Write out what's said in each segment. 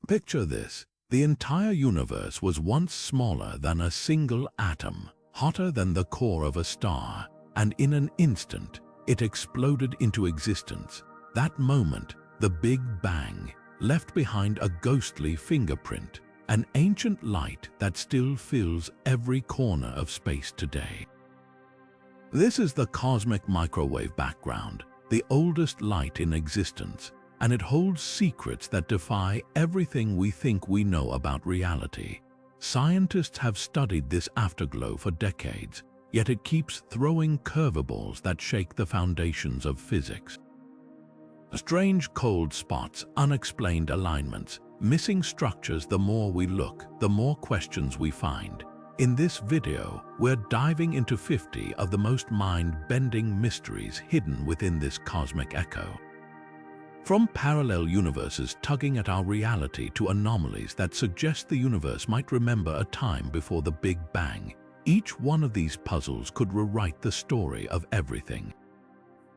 Picture this. The entire universe was once smaller than a single atom, hotter than the core of a star, and in an instant, it exploded into existence. That moment, the Big Bang, left behind a ghostly fingerprint, an ancient light that still fills every corner of space today. This is the cosmic microwave background, the oldest light in existence, and it holds secrets that defy everything we think we know about reality. Scientists have studied this afterglow for decades, yet it keeps throwing curveballs that shake the foundations of physics. Strange cold spots, unexplained alignments, missing structures. The more we look, the more questions we find. In this video, we're diving into 50 of the most mind-bending mysteries hidden within this cosmic echo. From parallel universes tugging at our reality to anomalies that suggest the universe might remember a time before the Big Bang, each one of these puzzles could rewrite the story of everything.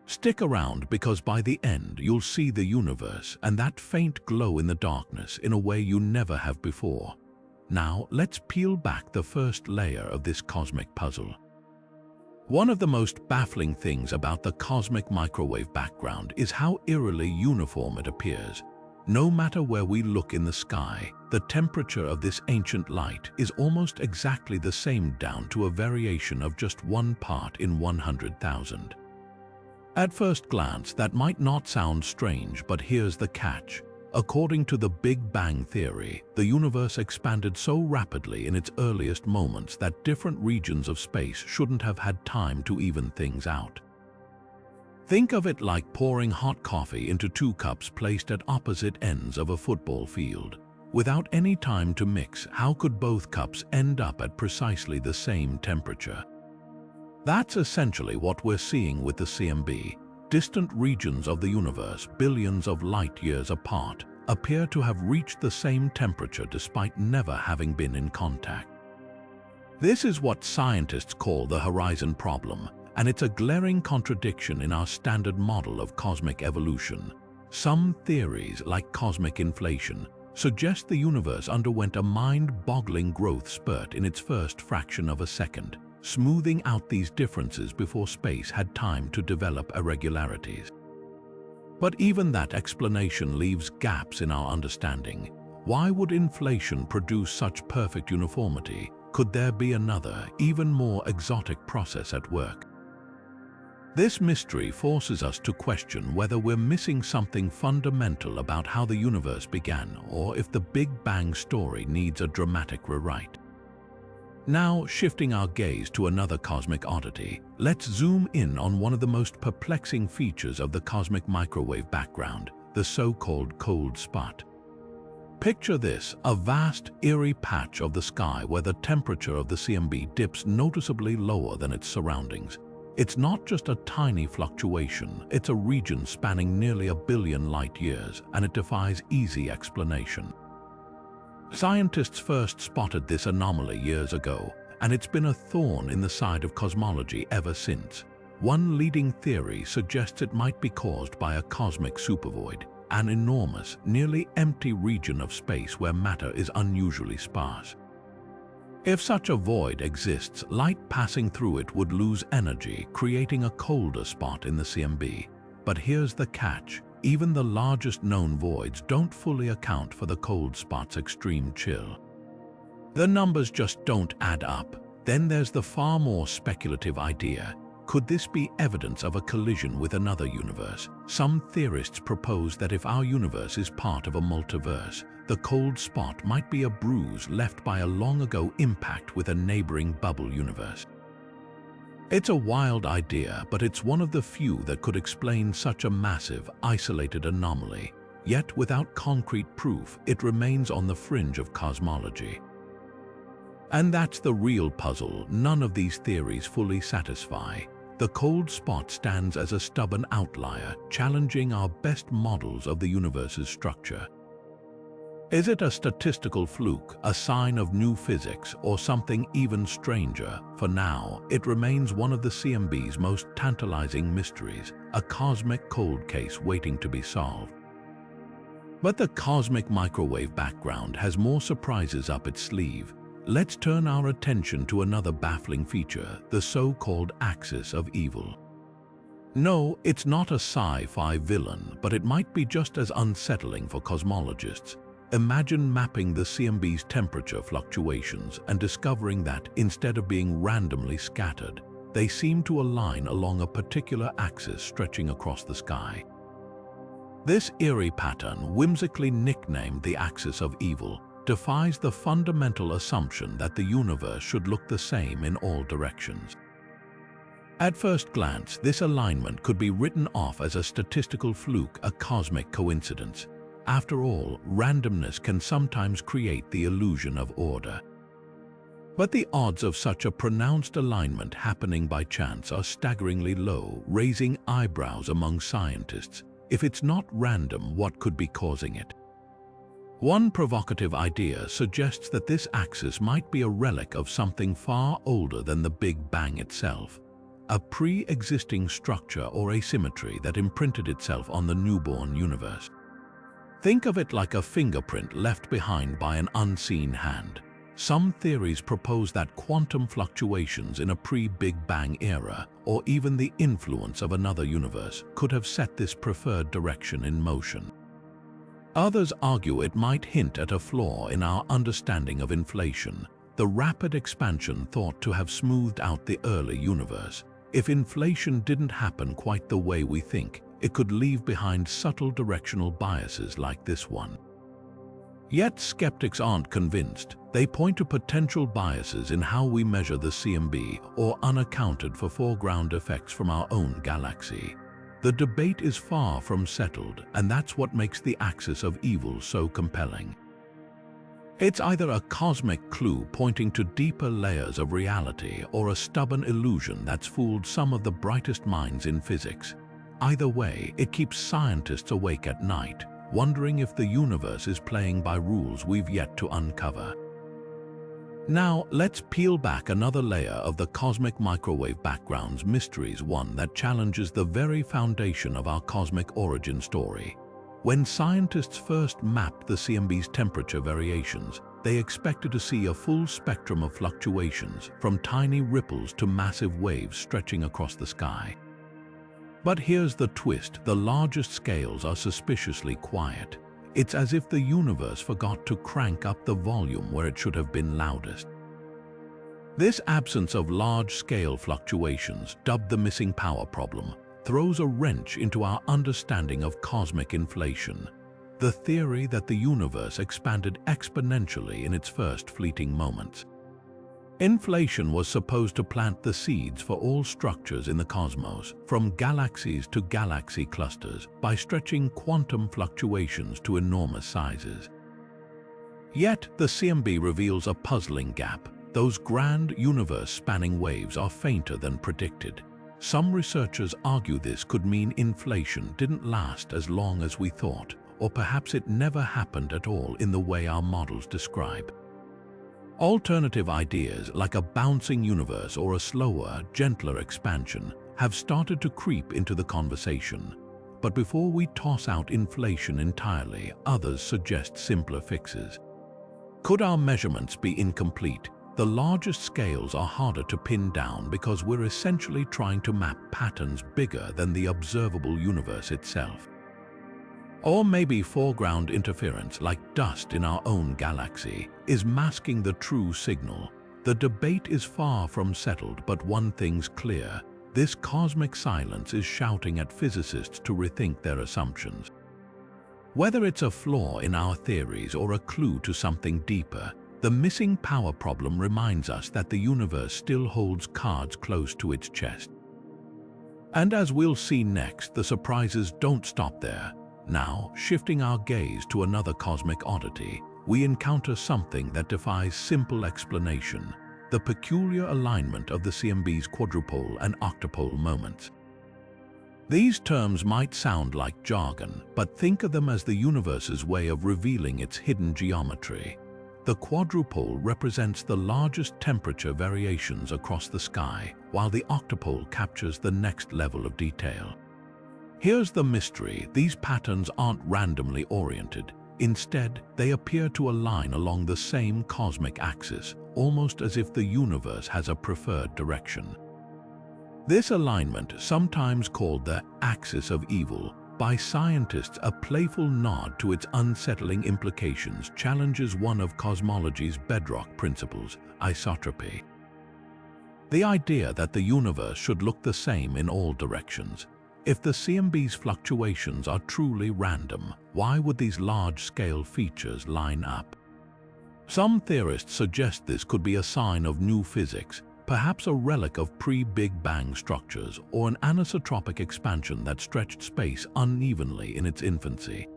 Stick around, because by the end you'll see the universe and that faint glow in the darkness in a way you never have before. Now let's peel back the first layer of this cosmic puzzle. One of the most baffling things about the cosmic microwave background is how eerily uniform it appears. No matter where we look in the sky, the temperature of this ancient light is almost exactly the same, down to a variation of just 1 part in 100,000. At first glance, that might not sound strange, but here's the catch. According to the Big Bang theory, the universe expanded so rapidly in its earliest moments that different regions of space shouldn't have had time to even things out. Think of it like pouring hot coffee into 2 cups placed at opposite ends of a football field. Without any time to mix, how could both cups end up at precisely the same temperature? That's essentially what we're seeing with the CMB. Distant regions of the universe, billions of light years apart, appear to have reached the same temperature despite never having been in contact. This is what scientists call the horizon problem, and it's a glaring contradiction in our standard model of cosmic evolution. Some theories, like cosmic inflation, suggest the universe underwent a mind-boggling growth spurt in its first fraction of a second, smoothing out these differences before space had time to develop irregularities. But even that explanation leaves gaps in our understanding. Why would inflation produce such perfect uniformity? Could there be another, even more exotic process at work? This mystery forces us to question whether we're missing something fundamental about how the universe began, or if the Big Bang story needs a dramatic rewrite. Now, shifting our gaze to another cosmic oddity, let's zoom in on one of the most perplexing features of the cosmic microwave background, the so-called cold spot. Picture this, a vast, eerie patch of the sky where the temperature of the CMB dips noticeably lower than its surroundings. It's not just a tiny fluctuation, it's a region spanning nearly 1 billion light years, and it defies easy explanation. Scientists first spotted this anomaly years ago, and it's been a thorn in the side of cosmology ever since. One leading theory suggests it might be caused by a cosmic supervoid, an enormous, nearly empty region of space where matter is unusually sparse. If such a void exists, light passing through it would lose energy, creating a colder spot in the CMB. But here's the catch. Even the largest known voids don't fully account for the cold spot's extreme chill. The numbers just don't add up. Then there's the far more speculative idea. Could this be evidence of a collision with another universe? Some theorists propose that if our universe is part of a multiverse, the cold spot might be a bruise left by a long-ago impact with a neighboring bubble universe. It's a wild idea, but it's one of the few that could explain such a massive, isolated anomaly. Yet without concrete proof, it remains on the fringe of cosmology. And that's the real puzzle. None of these theories fully satisfy. The cold spot stands as a stubborn outlier, challenging our best models of the universe's structure. Is it a statistical fluke, a sign of new physics, or something even stranger? For now, it remains one of the CMB's most tantalizing mysteries, a cosmic cold case waiting to be solved. But the cosmic microwave background has more surprises up its sleeve. Let's turn our attention to another baffling feature, the so-called axis of evil. No, it's not a sci-fi villain, but it might be just as unsettling for cosmologists. Imagine mapping the CMB's temperature fluctuations and discovering that, instead of being randomly scattered, they seem to align along a particular axis stretching across the sky. This eerie pattern, whimsically nicknamed the axis of evil, defies the fundamental assumption that the universe should look the same in all directions. At first glance, this alignment could be written off as a statistical fluke, a cosmic coincidence. After all, randomness can sometimes create the illusion of order. But the odds of such a pronounced alignment happening by chance are staggeringly low, raising eyebrows among scientists. If it's not random, what could be causing it? One provocative idea suggests that this axis might be a relic of something far older than the Big Bang itself, a pre-existing structure or asymmetry that imprinted itself on the newborn universe. Think of it like a fingerprint left behind by an unseen hand. Some theories propose that quantum fluctuations in a pre-Big Bang era, or even the influence of another universe, could have set this preferred direction in motion. Others argue it might hint at a flaw in our understanding of inflation, the rapid expansion thought to have smoothed out the early universe. If inflation didn't happen quite the way we think, it could leave behind subtle directional biases like this one. Yet skeptics aren't convinced. They point to potential biases in how we measure the CMB or unaccounted for foreground effects from our own galaxy. The debate is far from settled, and that's what makes the axis of evil so compelling. It's either a cosmic clue pointing to deeper layers of reality or a stubborn illusion that's fooled some of the brightest minds in physics. Either way, it keeps scientists awake at night, wondering if the universe is playing by rules we've yet to uncover. Now, let's peel back another layer of the cosmic microwave background's mysteries, one that challenges the very foundation of our cosmic origin story. When scientists first mapped the CMB's temperature variations, they expected to see a full spectrum of fluctuations, from tiny ripples to massive waves stretching across the sky. But here's the twist: the largest scales are suspiciously quiet. It's as if the universe forgot to crank up the volume where it should have been loudest. This absence of large-scale fluctuations, dubbed the missing power problem, throws a wrench into our understanding of cosmic inflation, the theory that the universe expanded exponentially in its first fleeting moments. Inflation was supposed to plant the seeds for all structures in the cosmos, from galaxies to galaxy clusters, by stretching quantum fluctuations to enormous sizes. Yet, the CMB reveals a puzzling gap. Those grand universe-spanning waves are fainter than predicted. Some researchers argue this could mean inflation didn't last as long as we thought, or perhaps it never happened at all in the way our models describe. Alternative ideas like a bouncing universe or a slower, gentler expansion have started to creep into the conversation. But before we toss out inflation entirely, others suggest simpler fixes. Could our measurements be incomplete? The largest scales are harder to pin down because we're essentially trying to map patterns bigger than the observable universe itself. Or maybe foreground interference, like dust in our own galaxy, is masking the true signal. The debate is far from settled, but one thing's clear: this cosmic silence is shouting at physicists to rethink their assumptions. Whether it's a flaw in our theories or a clue to something deeper, the missing power problem reminds us that the universe still holds cards close to its chest. And as we'll see next, the surprises don't stop there. Now, shifting our gaze to another cosmic oddity, we encounter something that defies simple explanation: the peculiar alignment of the CMB's quadrupole and octupole moments. These terms might sound like jargon, but think of them as the universe's way of revealing its hidden geometry. The quadrupole represents the largest temperature variations across the sky, while the octupole captures the next level of detail. Here's the mystery: these patterns aren't randomly oriented. Instead, they appear to align along the same cosmic axis, almost as if the universe has a preferred direction. This alignment, sometimes called the axis of evil by scientists, a playful nod to its unsettling implications, challenges one of cosmology's bedrock principles, isotropy. The idea that the universe should look the same in all directions. If the CMB's fluctuations are truly random, why would these large-scale features line up? Some theorists suggest this could be a sign of new physics, perhaps a relic of pre-Big Bang structures or an anisotropic expansion that stretched space unevenly in its infancy.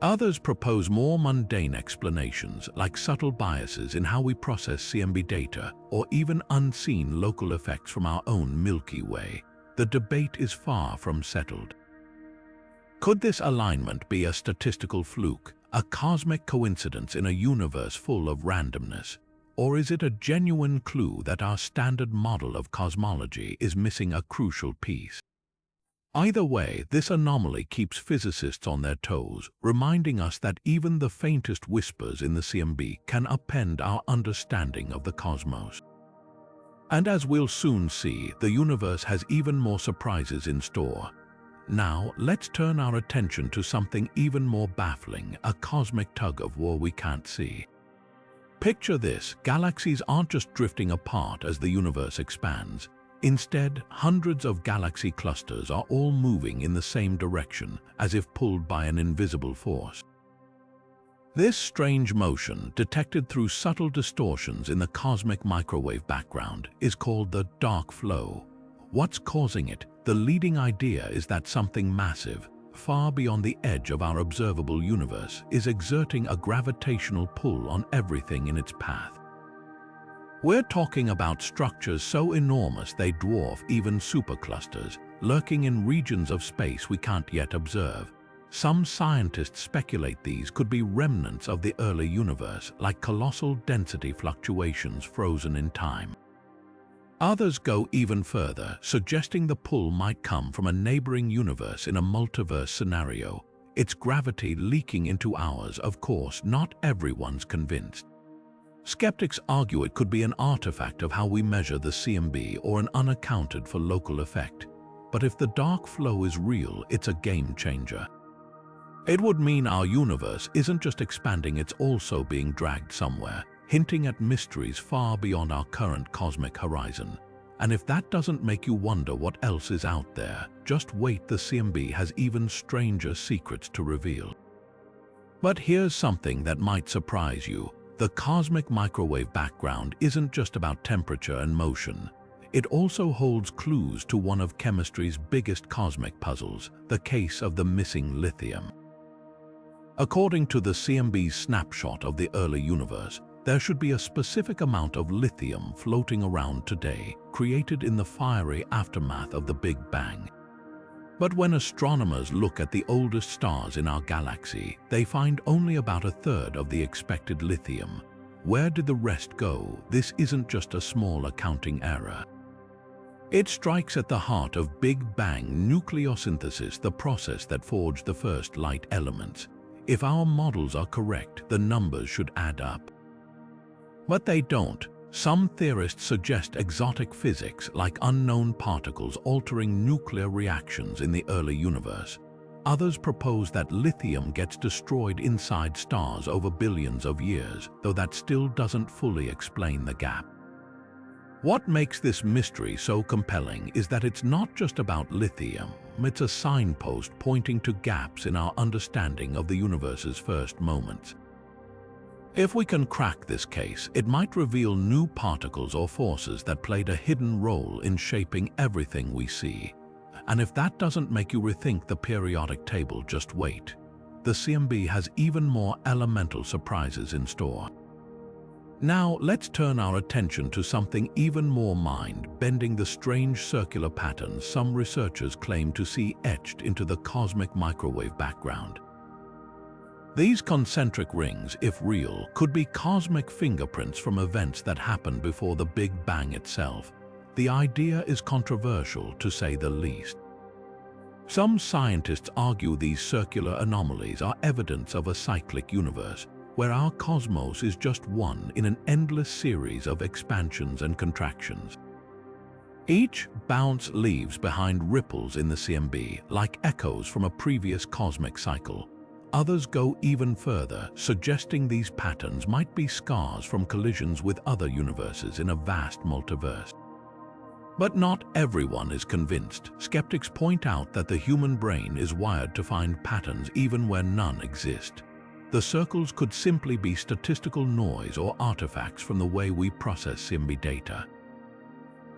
Others propose more mundane explanations, like subtle biases in how we process CMB data or even unseen local effects from our own Milky Way. The debate is far from settled. Could this alignment be a statistical fluke, a cosmic coincidence in a universe full of randomness? Or is it a genuine clue that our standard model of cosmology is missing a crucial piece? Either way, this anomaly keeps physicists on their toes, reminding us that even the faintest whispers in the CMB can upend our understanding of the cosmos. And as we'll soon see, the universe has even more surprises in store. Now, let's turn our attention to something even more baffling, a cosmic tug-of-war we can't see. Picture this: galaxies aren't just drifting apart as the universe expands. Instead, hundreds of galaxy clusters are all moving in the same direction, as if pulled by an invisible force. This strange motion, detected through subtle distortions in the cosmic microwave background, is called the dark flow. What's causing it? The leading idea is that something massive, far beyond the edge of our observable universe, is exerting a gravitational pull on everything in its path. We're talking about structures so enormous they dwarf even superclusters, lurking in regions of space we can't yet observe. Some scientists speculate these could be remnants of the early universe, like colossal density fluctuations frozen in time. Others go even further, suggesting the pull might come from a neighboring universe in a multiverse scenario, its gravity leaking into ours. Of course, not everyone's convinced. Skeptics argue it could be an artifact of how we measure the CMB or an unaccounted-for local effect. But if the dark flow is real, it's a game changer. It would mean our universe isn't just expanding, it's also being dragged somewhere, hinting at mysteries far beyond our current cosmic horizon. And if that doesn't make you wonder what else is out there, just wait, the CMB has even stranger secrets to reveal. But here's something that might surprise you. The cosmic microwave background isn't just about temperature and motion. It also holds clues to one of chemistry's biggest cosmic puzzles, the case of the missing lithium. According to the CMB's snapshot of the early universe, there should be a specific amount of lithium floating around today, created in the fiery aftermath of the Big Bang. But when astronomers look at the oldest stars in our galaxy, they find only about a third of the expected lithium. Where did the rest go? This isn't just a small accounting error. It strikes at the heart of Big Bang nucleosynthesis, the process that forged the first light elements. If our models are correct, the numbers should add up. But they don't. Some theorists suggest exotic physics, like unknown particles altering nuclear reactions in the early universe. Others propose that lithium gets destroyed inside stars over billions of years, though that still doesn't fully explain the gap. What makes this mystery so compelling is that it's not just about lithium. It's a signpost pointing to gaps in our understanding of the universe's first moments. If we can crack this case, it might reveal new particles or forces that played a hidden role in shaping everything we see. And if that doesn't make you rethink the periodic table, just wait. The CMB has even more elemental surprises in store. Now, let's turn our attention to something even more mind-bending: the strange circular patterns some researchers claim to see etched into the cosmic microwave background. These concentric rings, if real, could be cosmic fingerprints from events that happened before the Big Bang itself. The idea is controversial, to say the least. Some scientists argue these circular anomalies are evidence of a cyclic universe, where our cosmos is just one in an endless series of expansions and contractions. Each bounce leaves behind ripples in the CMB, like echoes from a previous cosmic cycle. Others go even further, suggesting these patterns might be scars from collisions with other universes in a vast multiverse. But not everyone is convinced. Skeptics point out that the human brain is wired to find patterns even where none exist. The circles could simply be statistical noise or artifacts from the way we process CMB data.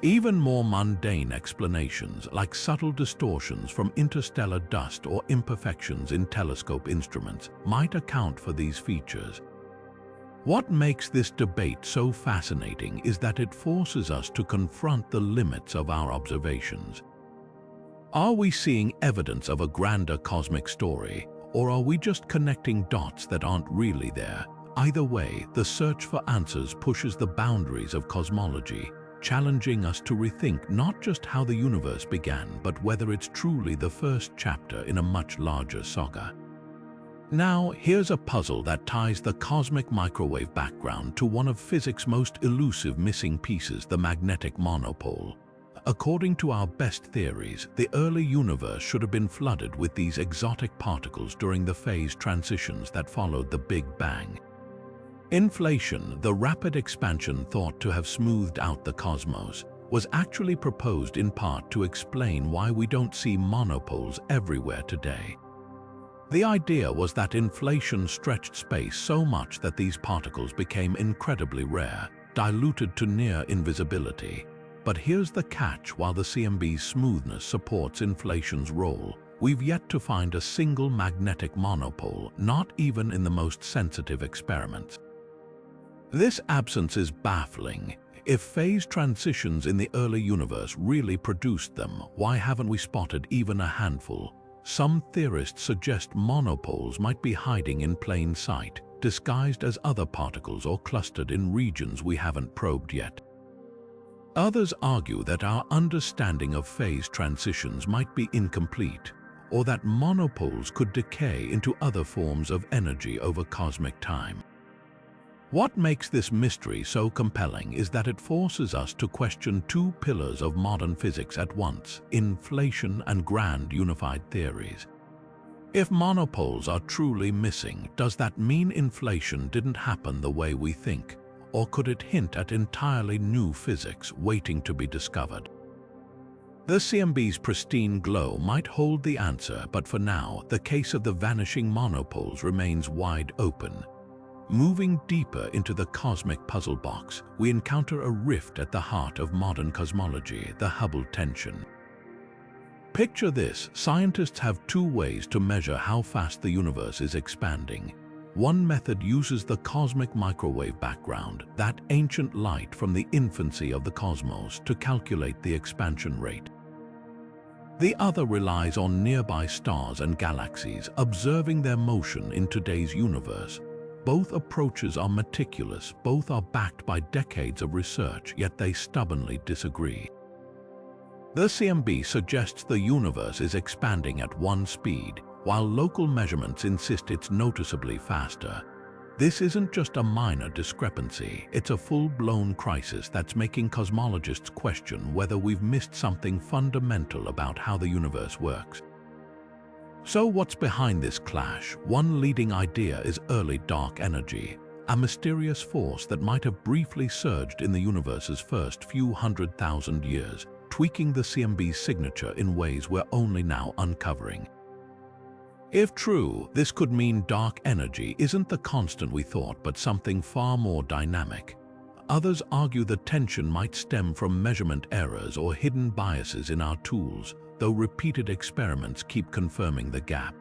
Even more mundane explanations, like subtle distortions from interstellar dust or imperfections in telescope instruments, might account for these features. What makes this debate so fascinating is that it forces us to confront the limits of our observations. Are we seeing evidence of a grander cosmic story, or are we just connecting dots that aren't really there? Either way, the search for answers pushes the boundaries of cosmology, challenging us to rethink not just how the universe began, but whether it's truly the first chapter in a much larger saga. Now, here's a puzzle that ties the cosmic microwave background to one of physics' most elusive missing pieces, the magnetic monopole. According to our best theories, the early universe should have been flooded with these exotic particles during the phase transitions that followed the Big Bang. Inflation, the rapid expansion thought to have smoothed out the cosmos, was actually proposed in part to explain why we don't see monopoles everywhere today. The idea was that inflation stretched space so much that these particles became incredibly rare, diluted to near invisibility. But here's the catch: while the CMB's smoothness supports inflation's role, we've yet to find a single magnetic monopole, not even in the most sensitive experiments. This absence is baffling. If phase transitions in the early universe really produced them, why haven't we spotted even a handful? Some theorists suggest monopoles might be hiding in plain sight, disguised as other particles or clustered in regions we haven't probed yet. Others argue that our understanding of phase transitions might be incomplete, or that monopoles could decay into other forms of energy over cosmic time. What makes this mystery so compelling is that it forces us to question two pillars of modern physics at once: inflation and grand unified theories. If monopoles are truly missing, does that mean inflation didn't happen the way we think? Or could it hint at entirely new physics waiting to be discovered? The CMB's pristine glow might hold the answer, but for now, the case of the vanishing monopoles remains wide open. Moving deeper into the cosmic puzzle box, we encounter a rift at the heart of modern cosmology, the Hubble Tension. Picture this: scientists have two ways to measure how fast the universe is expanding. One method uses the cosmic microwave background, that ancient light from the infancy of the cosmos, to calculate the expansion rate. The other relies on nearby stars and galaxies, observing their motion in today's universe. Both approaches are meticulous, both are backed by decades of research, yet they stubbornly disagree. The CMB suggests the universe is expanding at one speed, while local measurements insist it's noticeably faster. This isn't just a minor discrepancy, it's a full-blown crisis that's making cosmologists question whether we've missed something fundamental about how the universe works. So what's behind this clash? One leading idea is early dark energy, a mysterious force that might have briefly surged in the universe's first few 100,000 years, tweaking the CMB's signature in ways we're only now uncovering. If true, this could mean dark energy isn't the constant we thought, but something far more dynamic. Others argue the tension might stem from measurement errors or hidden biases in our tools, though repeated experiments keep confirming the gap.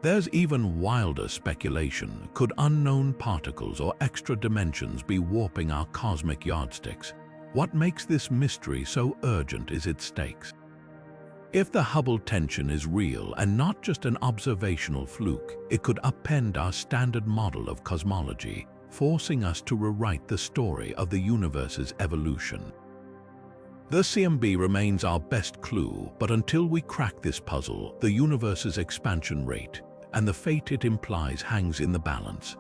There's even wilder speculation: could unknown particles or extra dimensions be warping our cosmic yardsticks? What makes this mystery so urgent is its stakes. If the Hubble tension is real and not just an observational fluke, it could upend our standard model of cosmology, forcing us to rewrite the story of the universe's evolution. The CMB remains our best clue, but until we crack this puzzle, the universe's expansion rate and the fate it implies hangs in the balance.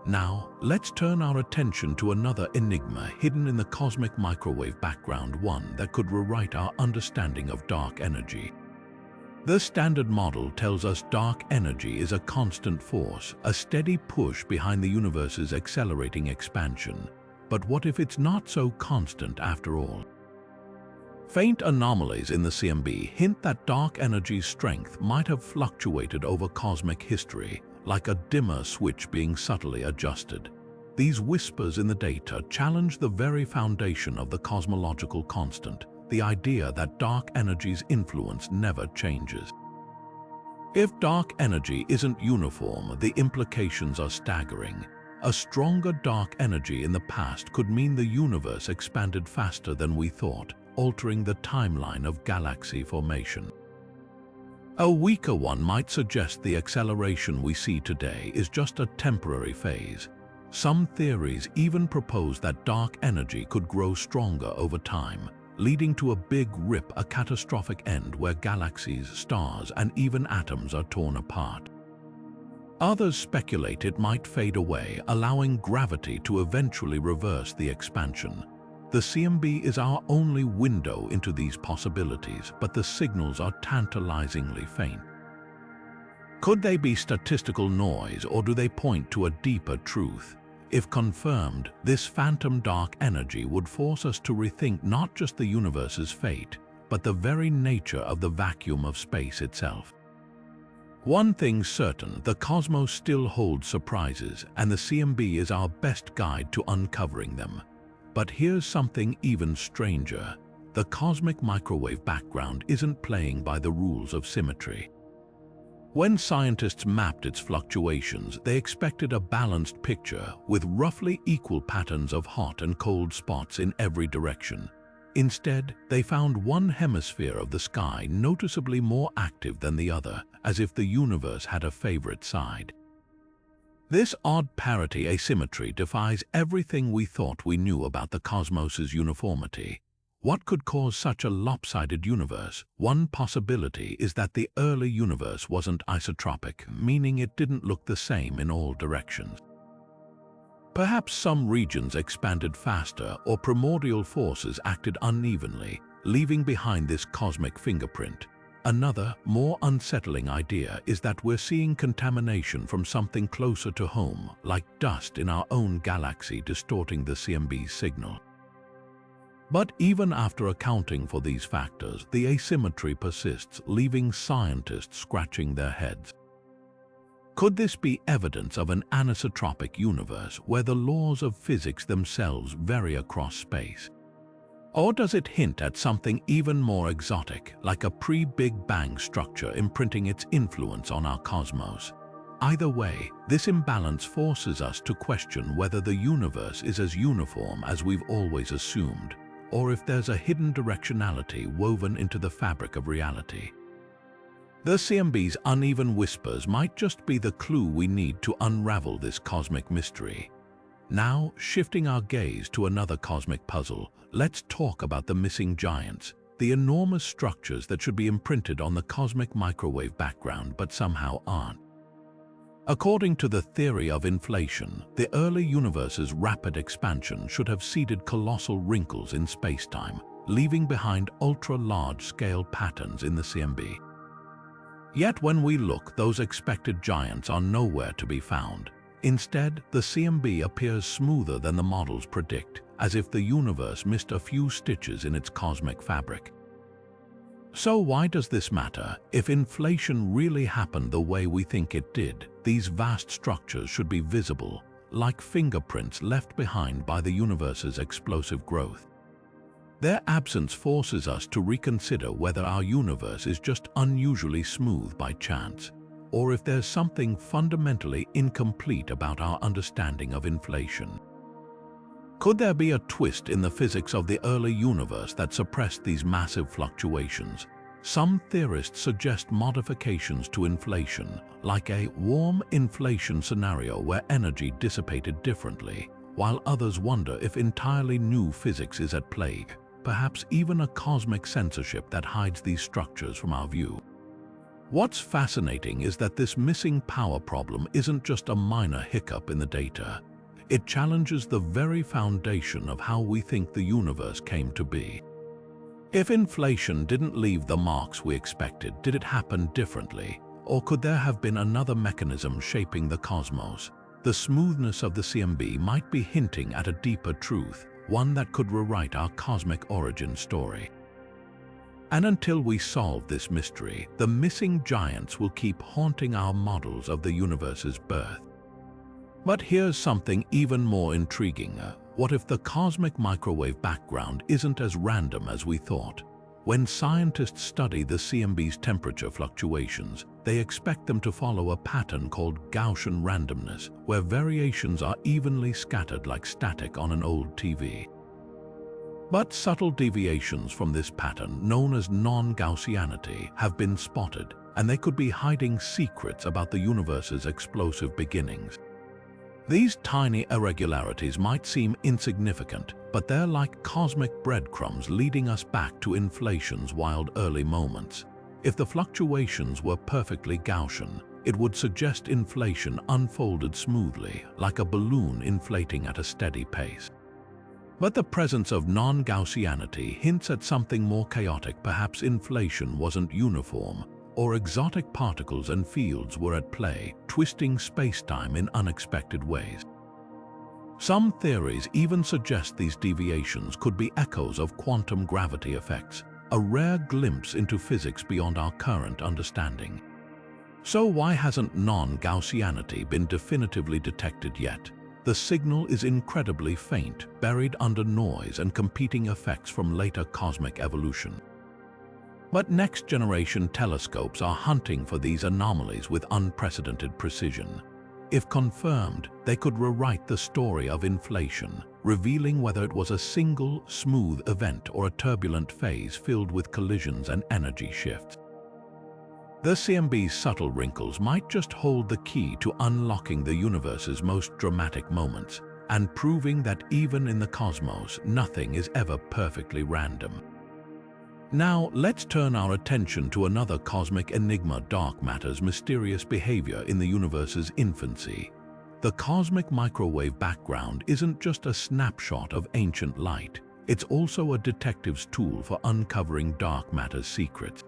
Now, let's turn our attention to another enigma hidden in the cosmic microwave background, one that could rewrite our understanding of dark energy. The Standard Model tells us dark energy is a constant force, a steady push behind the universe's accelerating expansion. But what if it's not so constant after all? Faint anomalies in the CMB hint that dark energy's strength might have fluctuated over cosmic history, like a dimmer switch being subtly adjusted. These whispers in the data challenge the very foundation of the cosmological constant, the idea that dark energy's influence never changes. If dark energy isn't uniform, the implications are staggering. A stronger dark energy in the past could mean the universe expanded faster than we thought, altering the timeline of galaxy formation. A weaker one might suggest the acceleration we see today is just a temporary phase. Some theories even propose that dark energy could grow stronger over time, leading to a big rip, a catastrophic end where galaxies, stars, and even atoms are torn apart. Others speculate it might fade away, allowing gravity to eventually reverse the expansion. The CMB is our only window into these possibilities, but the signals are tantalizingly faint. Could they be statistical noise, or do they point to a deeper truth? If confirmed, this phantom dark energy would force us to rethink not just the universe's fate, but the very nature of the vacuum of space itself. One thing's certain, the cosmos still holds surprises, and the CMB is our best guide to uncovering them. But here's something even stranger. The cosmic microwave background isn't playing by the rules of symmetry. When scientists mapped its fluctuations, they expected a balanced picture with roughly equal patterns of hot and cold spots in every direction. Instead, they found one hemisphere of the sky noticeably more active than the other, as if the universe had a favorite side. This odd parity asymmetry defies everything we thought we knew about the cosmos's uniformity. What could cause such a lopsided universe? One possibility is that the early universe wasn't isotropic, meaning it didn't look the same in all directions. Perhaps some regions expanded faster, or primordial forces acted unevenly, leaving behind this cosmic fingerprint. Another, more unsettling idea is that we're seeing contamination from something closer to home, like dust in our own galaxy distorting the CMB's signal. But even after accounting for these factors, the asymmetry persists, leaving scientists scratching their heads. Could this be evidence of an anisotropic universe where the laws of physics themselves vary across space? Or does it hint at something even more exotic, like a pre-Big Bang structure imprinting its influence on our cosmos? Either way, this imbalance forces us to question whether the universe is as uniform as we've always assumed, or if there's a hidden directionality woven into the fabric of reality. The CMB's uneven whispers might just be the clue we need to unravel this cosmic mystery. Now, shifting our gaze to another cosmic puzzle, let's talk about the missing giants, the enormous structures that should be imprinted on the cosmic microwave background but somehow aren't. According to the theory of inflation, the early universe's rapid expansion should have seeded colossal wrinkles in spacetime, leaving behind ultra-large-scale patterns in the CMB. Yet when we look, those expected giants are nowhere to be found. Instead, the CMB appears smoother than the models predict, as if the universe missed a few stitches in its cosmic fabric. So why does this matter? If inflation really happened the way we think it did, these vast structures should be visible, like fingerprints left behind by the universe's explosive growth. Their absence forces us to reconsider whether our universe is just unusually smooth by chance, or if there's something fundamentally incomplete about our understanding of inflation. Could there be a twist in the physics of the early universe that suppressed these massive fluctuations? Some theorists suggest modifications to inflation, like a warm inflation scenario where energy dissipated differently, while others wonder if entirely new physics is at play. perhaps even a cosmic censorship that hides these structures from our view. What's fascinating is that this missing power problem isn't just a minor hiccup in the data. It challenges the very foundation of how we think the universe came to be. If inflation didn't leave the marks we expected, did it happen differently? Or could there have been another mechanism shaping the cosmos? The smoothness of the CMB might be hinting at a deeper truth, one that could rewrite our cosmic origin story. And until we solve this mystery, the missing giants will keep haunting our models of the universe's birth. But here's something even more intriguing. What if the cosmic microwave background isn't as random as we thought? When scientists study the CMB's temperature fluctuations, they expect them to follow a pattern called Gaussian randomness, where variations are evenly scattered like static on an old TV. But subtle deviations from this pattern, known as non-Gaussianity, have been spotted, and they could be hiding secrets about the universe's explosive beginnings. These tiny irregularities might seem insignificant, but they're like cosmic breadcrumbs leading us back to inflation's wild early moments. If the fluctuations were perfectly Gaussian, it would suggest inflation unfolded smoothly, like a balloon inflating at a steady pace. But the presence of non-Gaussianity hints at something more chaotic. Perhaps inflation wasn't uniform, or exotic particles and fields were at play, twisting space-time in unexpected ways. Some theories even suggest these deviations could be echoes of quantum gravity effects, a rare glimpse into physics beyond our current understanding. So why hasn't non-Gaussianity been definitively detected yet? The signal is incredibly faint, buried under noise and competing effects from later cosmic evolution. But next-generation telescopes are hunting for these anomalies with unprecedented precision. If confirmed, they could rewrite the story of inflation, revealing whether it was a single, smooth event or a turbulent phase filled with collisions and energy shifts. The CMB's subtle wrinkles might just hold the key to unlocking the universe's most dramatic moments, and proving that even in the cosmos, nothing is ever perfectly random. Now, let's turn our attention to another cosmic enigma: dark matter's mysterious behavior in the universe's infancy. The cosmic microwave background isn't just a snapshot of ancient light, it's also a detective's tool for uncovering dark matter's secrets.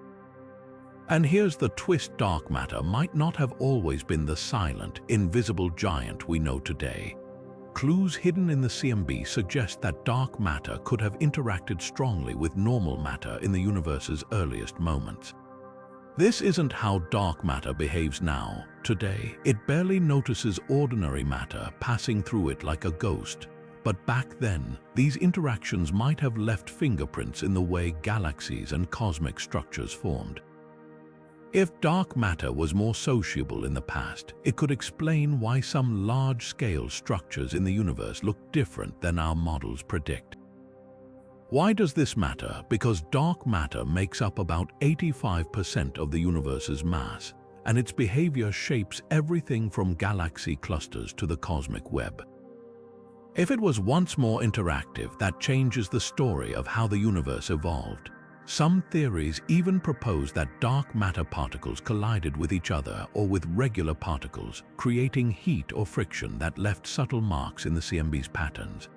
And here's the twist: dark matter might not have always been the silent, invisible giant we know today. Clues hidden in the CMB suggest that dark matter could have interacted strongly with normal matter in the universe's earliest moments. This isn't how dark matter behaves now. Today, it barely notices ordinary matter passing through it like a ghost. But back then, these interactions might have left fingerprints in the way galaxies and cosmic structures formed. If dark matter was more sociable in the past, it could explain why some large-scale structures in the universe look different than our models predict. Why does this matter? Because dark matter makes up about 85% of the universe's mass, and its behavior shapes everything from galaxy clusters to the cosmic web. If it was once more interactive, that changes the story of how the universe evolved. Some theories even propose that dark matter particles collided with each other or with regular particles, creating heat or friction that left subtle marks in the CMB's patterns.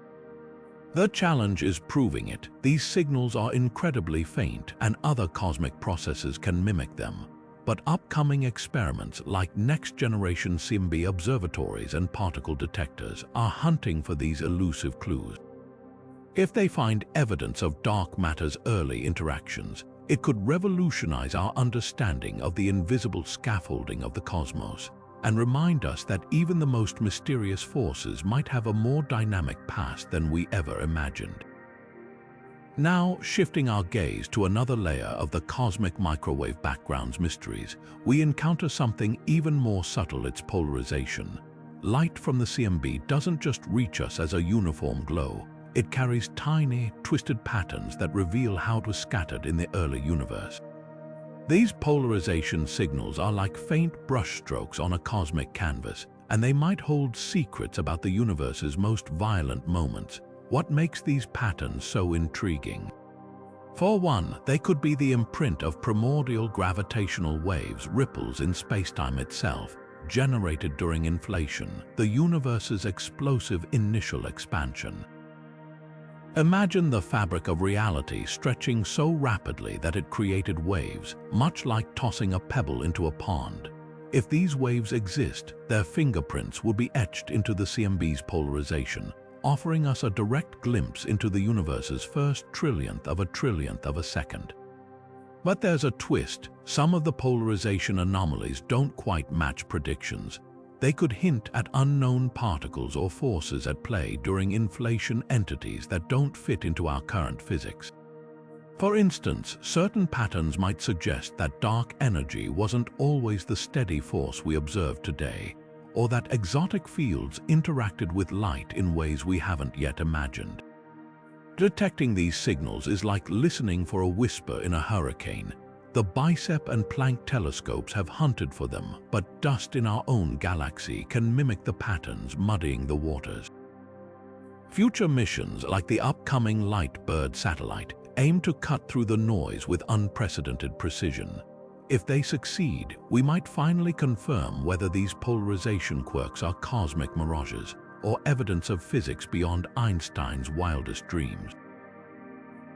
The challenge is proving it. These signals are incredibly faint, and other cosmic processes can mimic them. But upcoming experiments like next-generation CMB observatories and particle detectors are hunting for these elusive clues. If they find evidence of dark matter's early interactions, it could revolutionize our understanding of the invisible scaffolding of the cosmos, and remind us that even the most mysterious forces might have a more dynamic past than we ever imagined. Now, shifting our gaze to another layer of the cosmic microwave background's mysteries, we encounter something even more subtle: its polarization. Light from the CMB doesn't just reach us as a uniform glow. It carries tiny, twisted patterns that reveal how it was scattered in the early universe. These polarization signals are like faint brushstrokes on a cosmic canvas, and they might hold secrets about the universe's most violent moments. What makes these patterns so intriguing? For one, they could be the imprint of primordial gravitational waves, ripples in spacetime itself, generated during inflation, the universe's explosive initial expansion. Imagine the fabric of reality stretching so rapidly that it created waves, much like tossing a pebble into a pond. If these waves exist, their fingerprints would be etched into the CMB's polarization, offering us a direct glimpse into the universe's first trillionth of a second. But there's a twist. Some of the polarization anomalies don't quite match predictions. They could hint at unknown particles or forces at play during inflation, entities that don't fit into our current physics. For instance, certain patterns might suggest that dark energy wasn't always the steady force we observe today, or that exotic fields interacted with light in ways we haven't yet imagined. Detecting these signals is like listening for a whisper in a hurricane. The Bicep and Planck telescopes have hunted for them, but dust in our own galaxy can mimic the patterns, muddying the waters. Future missions like the upcoming Light-Bird satellite aim to cut through the noise with unprecedented precision. If they succeed, we might finally confirm whether these polarization quirks are cosmic mirages or evidence of physics beyond Einstein's wildest dreams.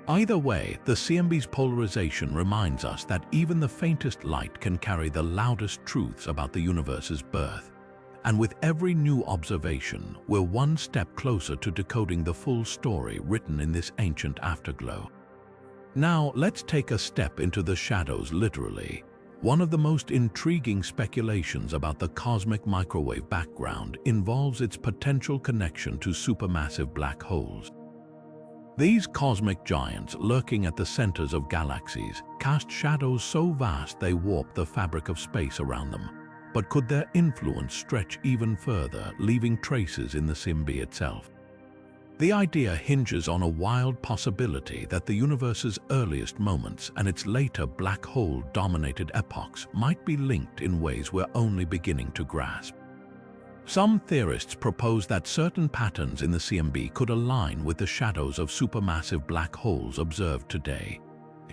Either way, the CMB's polarization reminds us that even the faintest light can carry the loudest truths about the universe's birth. And with every new observation, we're one step closer to decoding the full story written in this ancient afterglow. Now, let's take a step into the shadows literally. One of the most intriguing speculations about the cosmic microwave background involves its potential connection to supermassive black holes. These cosmic giants lurking at the centers of galaxies cast shadows so vast they warp the fabric of space around them. But could their influence stretch even further, leaving traces in the CMB itself? The idea hinges on a wild possibility that the universe's earliest moments and its later black hole-dominated epochs might be linked in ways we're only beginning to grasp. Some theorists propose that certain patterns in the CMB could align with the shadows of supermassive black holes observed today.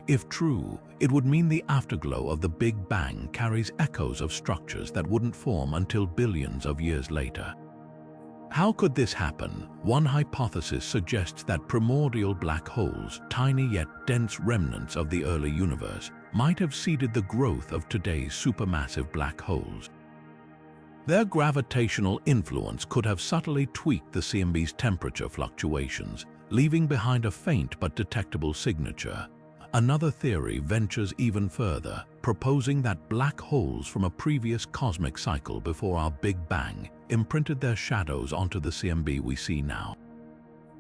If true, it would mean the afterglow of the Big Bang carries echoes of structures that wouldn't form until billions of years later. How could this happen? One hypothesis suggests that primordial black holes, tiny yet dense remnants of the early universe, might have seeded the growth of today's supermassive black holes. Their gravitational influence could have subtly tweaked the CMB's temperature fluctuations, leaving behind a faint but detectable signature. Another theory ventures even further, proposing that black holes from a previous cosmic cycle before our Big Bang imprinted their shadows onto the CMB we see now.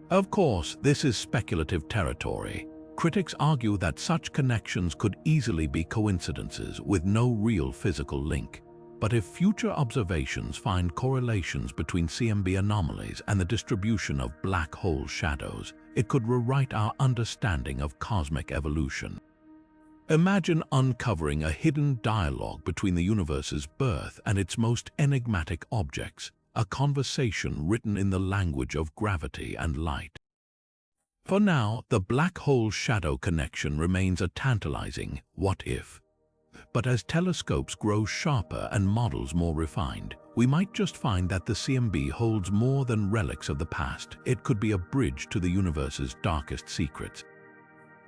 Of course, this is speculative territory. Critics argue that such connections could easily be coincidences with no real physical link. But if future observations find correlations between CMB anomalies and the distribution of black hole shadows, it could rewrite our understanding of cosmic evolution. Imagine uncovering a hidden dialogue between the universe's birth and its most enigmatic objects, a conversation written in the language of gravity and light. For now, the black hole shadow connection remains a tantalizing what if. But as telescopes grow sharper and models more refined, we might just find that the CMB holds more than relics of the past. It could be a bridge to the universe's darkest secrets.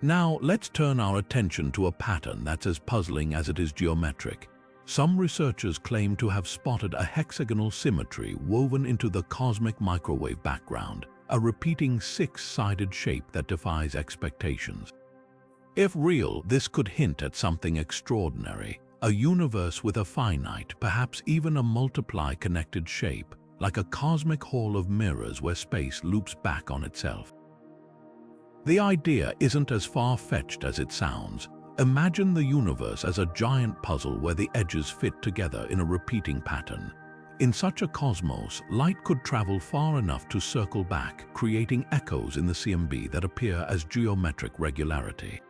Now, let's turn our attention to a pattern that's as puzzling as it is geometric. Some researchers claim to have spotted a hexagonal symmetry woven into the cosmic microwave background, a repeating six-sided shape that defies expectations. If real, this could hint at something extraordinary, a universe with a finite, perhaps even a multiply-connected shape, like a cosmic hall of mirrors where space loops back on itself. The idea isn't as far-fetched as it sounds. Imagine the universe as a giant puzzle where the edges fit together in a repeating pattern. In such a cosmos, light could travel far enough to circle back, creating echoes in the CMB that appear as geometric regularity.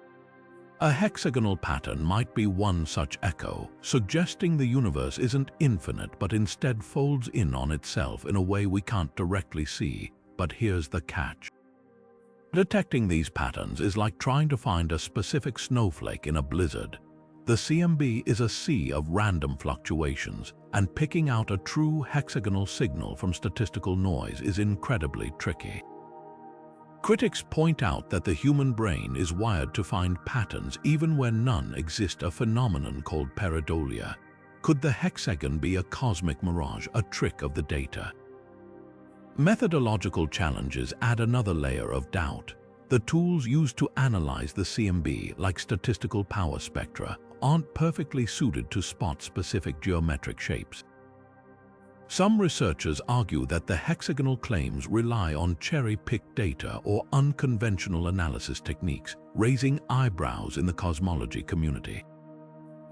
A hexagonal pattern might be one such echo, suggesting the universe isn't infinite but instead folds in on itself in a way we can't directly see. But here's the catch. Detecting these patterns is like trying to find a specific snowflake in a blizzard. The CMB is a sea of random fluctuations, and picking out a true hexagonal signal from statistical noise is incredibly tricky. Critics point out that the human brain is wired to find patterns even when none exist, a phenomenon called pareidolia. Could the hexagon be a cosmic mirage, a trick of the data? Methodological challenges add another layer of doubt. The tools used to analyze the CMB, like statistical power spectra, aren't perfectly suited to spot specific geometric shapes. Some researchers argue that the hexagonal claims rely on cherry-picked data or unconventional analysis techniques, raising eyebrows in the cosmology community.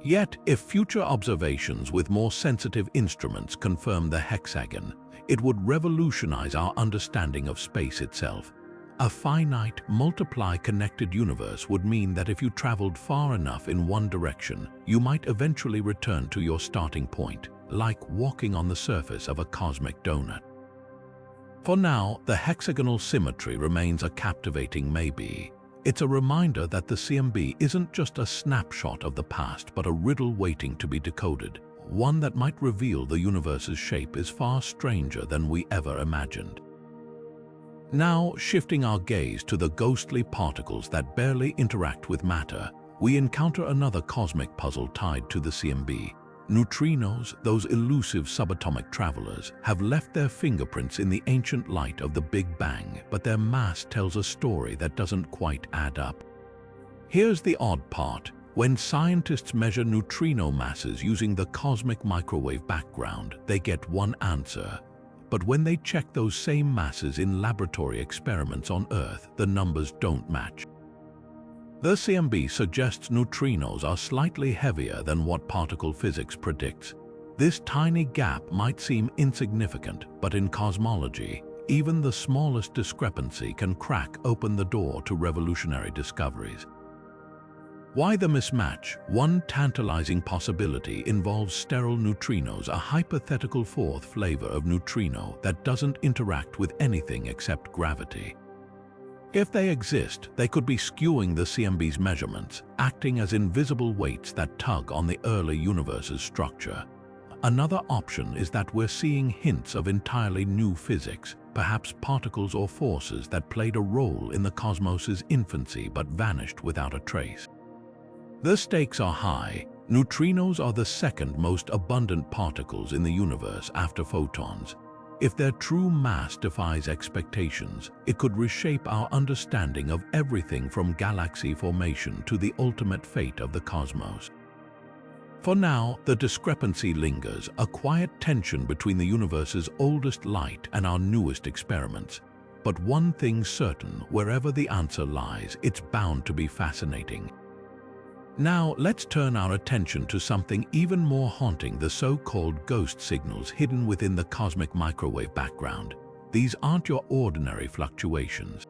Yet, if future observations with more sensitive instruments confirm the hexagon, it would revolutionize our understanding of space itself. A finite, multiply-connected universe would mean that if you traveled far enough in one direction, you might eventually return to your starting point, like walking on the surface of a cosmic donut. For now, the hexagonal symmetry remains a captivating maybe. It's a reminder that the CMB isn't just a snapshot of the past, but a riddle waiting to be decoded. One that might reveal the universe's shape is far stranger than we ever imagined. Now, shifting our gaze to the ghostly particles that barely interact with matter, we encounter another cosmic puzzle tied to the CMB. Neutrinos, those elusive subatomic travelers, have left their fingerprints in the ancient light of the Big Bang, but their mass tells a story that doesn't quite add up. Here's the odd part. When scientists measure neutrino masses using the cosmic microwave background, they get one answer. But when they check those same masses in laboratory experiments on Earth, the numbers don't match. The CMB suggests neutrinos are slightly heavier than what particle physics predicts. This tiny gap might seem insignificant, but in cosmology, even the smallest discrepancy can crack open the door to revolutionary discoveries. Why the mismatch? One tantalizing possibility involves sterile neutrinos, a hypothetical fourth flavor of neutrino that doesn't interact with anything except gravity. If they exist, they could be skewing the CMB's measurements, acting as invisible weights that tug on the early universe's structure. Another option is that we're seeing hints of entirely new physics, perhaps particles or forces that played a role in the cosmos's infancy but vanished without a trace. The stakes are high. Neutrinos are the second most abundant particles in the universe after photons. If their true mass defies expectations, it could reshape our understanding of everything from galaxy formation to the ultimate fate of the cosmos. For now, the discrepancy lingers, a quiet tension between the universe's oldest light and our newest experiments. But one thing's certain, wherever the answer lies, it's bound to be fascinating. Now, let's turn our attention to something even more haunting, the so-called ghost signals hidden within the cosmic microwave background. These aren't your ordinary fluctuations.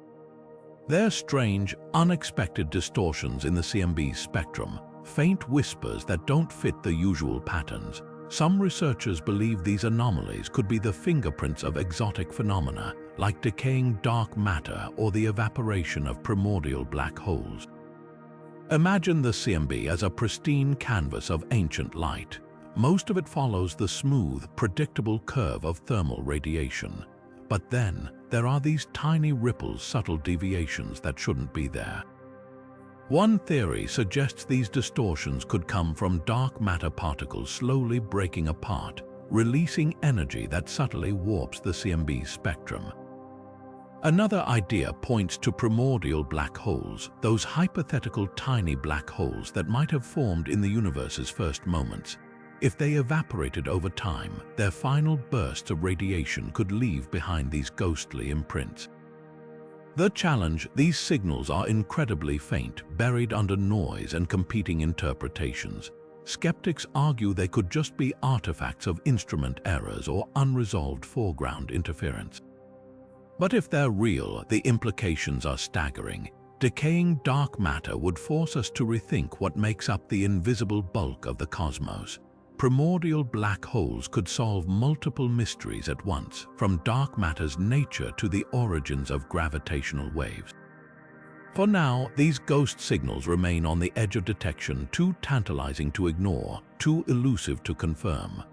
They're strange, unexpected distortions in the CMB's spectrum, faint whispers that don't fit the usual patterns. Some researchers believe these anomalies could be the fingerprints of exotic phenomena, like decaying dark matter or the evaporation of primordial black holes. Imagine the CMB as a pristine canvas of ancient light. Most of it follows the smooth, predictable curve of thermal radiation. But then, there are these tiny ripples, subtle deviations that shouldn't be there. One theory suggests these distortions could come from dark matter particles slowly breaking apart, releasing energy that subtly warps the CMB's spectrum. Another idea points to primordial black holes, those hypothetical tiny black holes that might have formed in the universe's first moments. If they evaporated over time, their final bursts of radiation could leave behind these ghostly imprints. The challenge: these signals are incredibly faint, buried under noise and competing interpretations. Skeptics argue they could just be artifacts of instrument errors or unresolved foreground interference. But if they're real, the implications are staggering. Decaying dark matter would force us to rethink what makes up the invisible bulk of the cosmos. Primordial black holes could solve multiple mysteries at once, from dark matter's nature to the origins of gravitational waves. For now, these ghost signals remain on the edge of detection, too tantalizing to ignore, too elusive to confirm.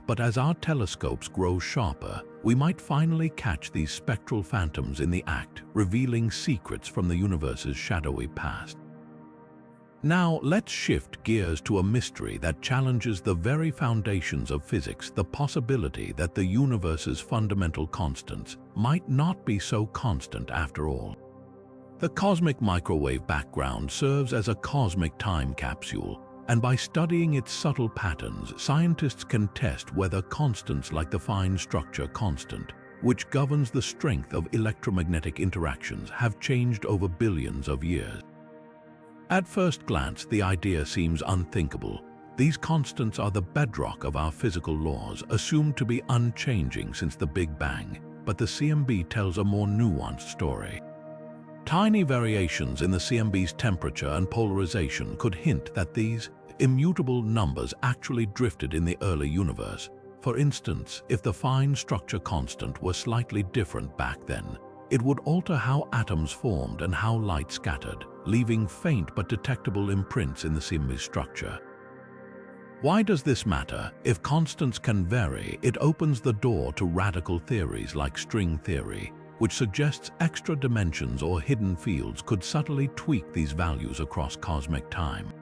But as our telescopes grow sharper, we might finally catch these spectral phantoms in the act, revealing secrets from the universe's shadowy past. Now, let's shift gears to a mystery that challenges the very foundations of physics, the possibility that the universe's fundamental constants might not be so constant after all. The cosmic microwave background serves as a cosmic time capsule, and by studying its subtle patterns, scientists can test whether constants like the fine structure constant, which governs the strength of electromagnetic interactions, have changed over billions of years. At first glance, the idea seems unthinkable. These constants are the bedrock of our physical laws, assumed to be unchanging since the Big Bang, but the CMB tells a more nuanced story. Tiny variations in the CMB's temperature and polarization could hint that these immutable numbers actually drifted in the early universe. For instance, if the fine structure constant were slightly different back then, it would alter how atoms formed and how light scattered, leaving faint but detectable imprints in the CMB's structure. Why does this matter? If constants can vary, it opens the door to radical theories like string theory, which suggests extra dimensions or hidden fields could subtly tweak these values across cosmic time.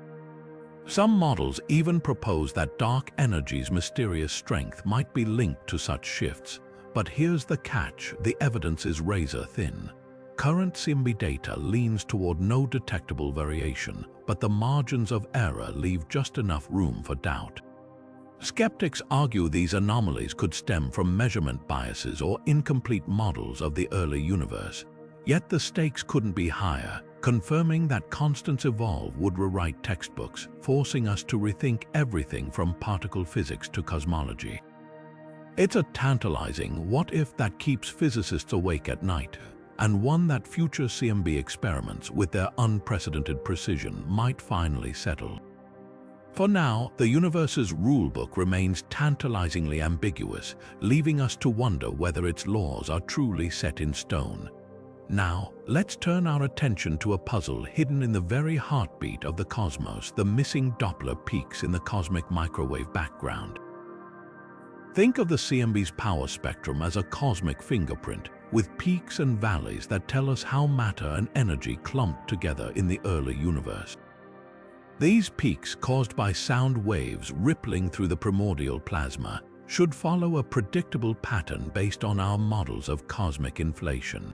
Some models even propose that dark energy's mysterious strength might be linked to such shifts. But here's the catch: the evidence is razor-thin. Current CMB data leans toward no detectable variation, but the margins of error leave just enough room for doubt. Skeptics argue these anomalies could stem from measurement biases or incomplete models of the early universe. Yet the stakes couldn't be higher. Confirming that constants evolve would rewrite textbooks, forcing us to rethink everything from particle physics to cosmology. It's a tantalizing what-if that keeps physicists awake at night, and one that future CMB experiments with their unprecedented precision might finally settle. For now, the universe's rulebook remains tantalizingly ambiguous, leaving us to wonder whether its laws are truly set in stone. Now, let's turn our attention to a puzzle hidden in the very heartbeat of the cosmos: the missing Doppler peaks in the cosmic microwave background. Think of the CMB's power spectrum as a cosmic fingerprint, with peaks and valleys that tell us how matter and energy clumped together in the early universe. These peaks, caused by sound waves rippling through the primordial plasma, should follow a predictable pattern based on our models of cosmic inflation.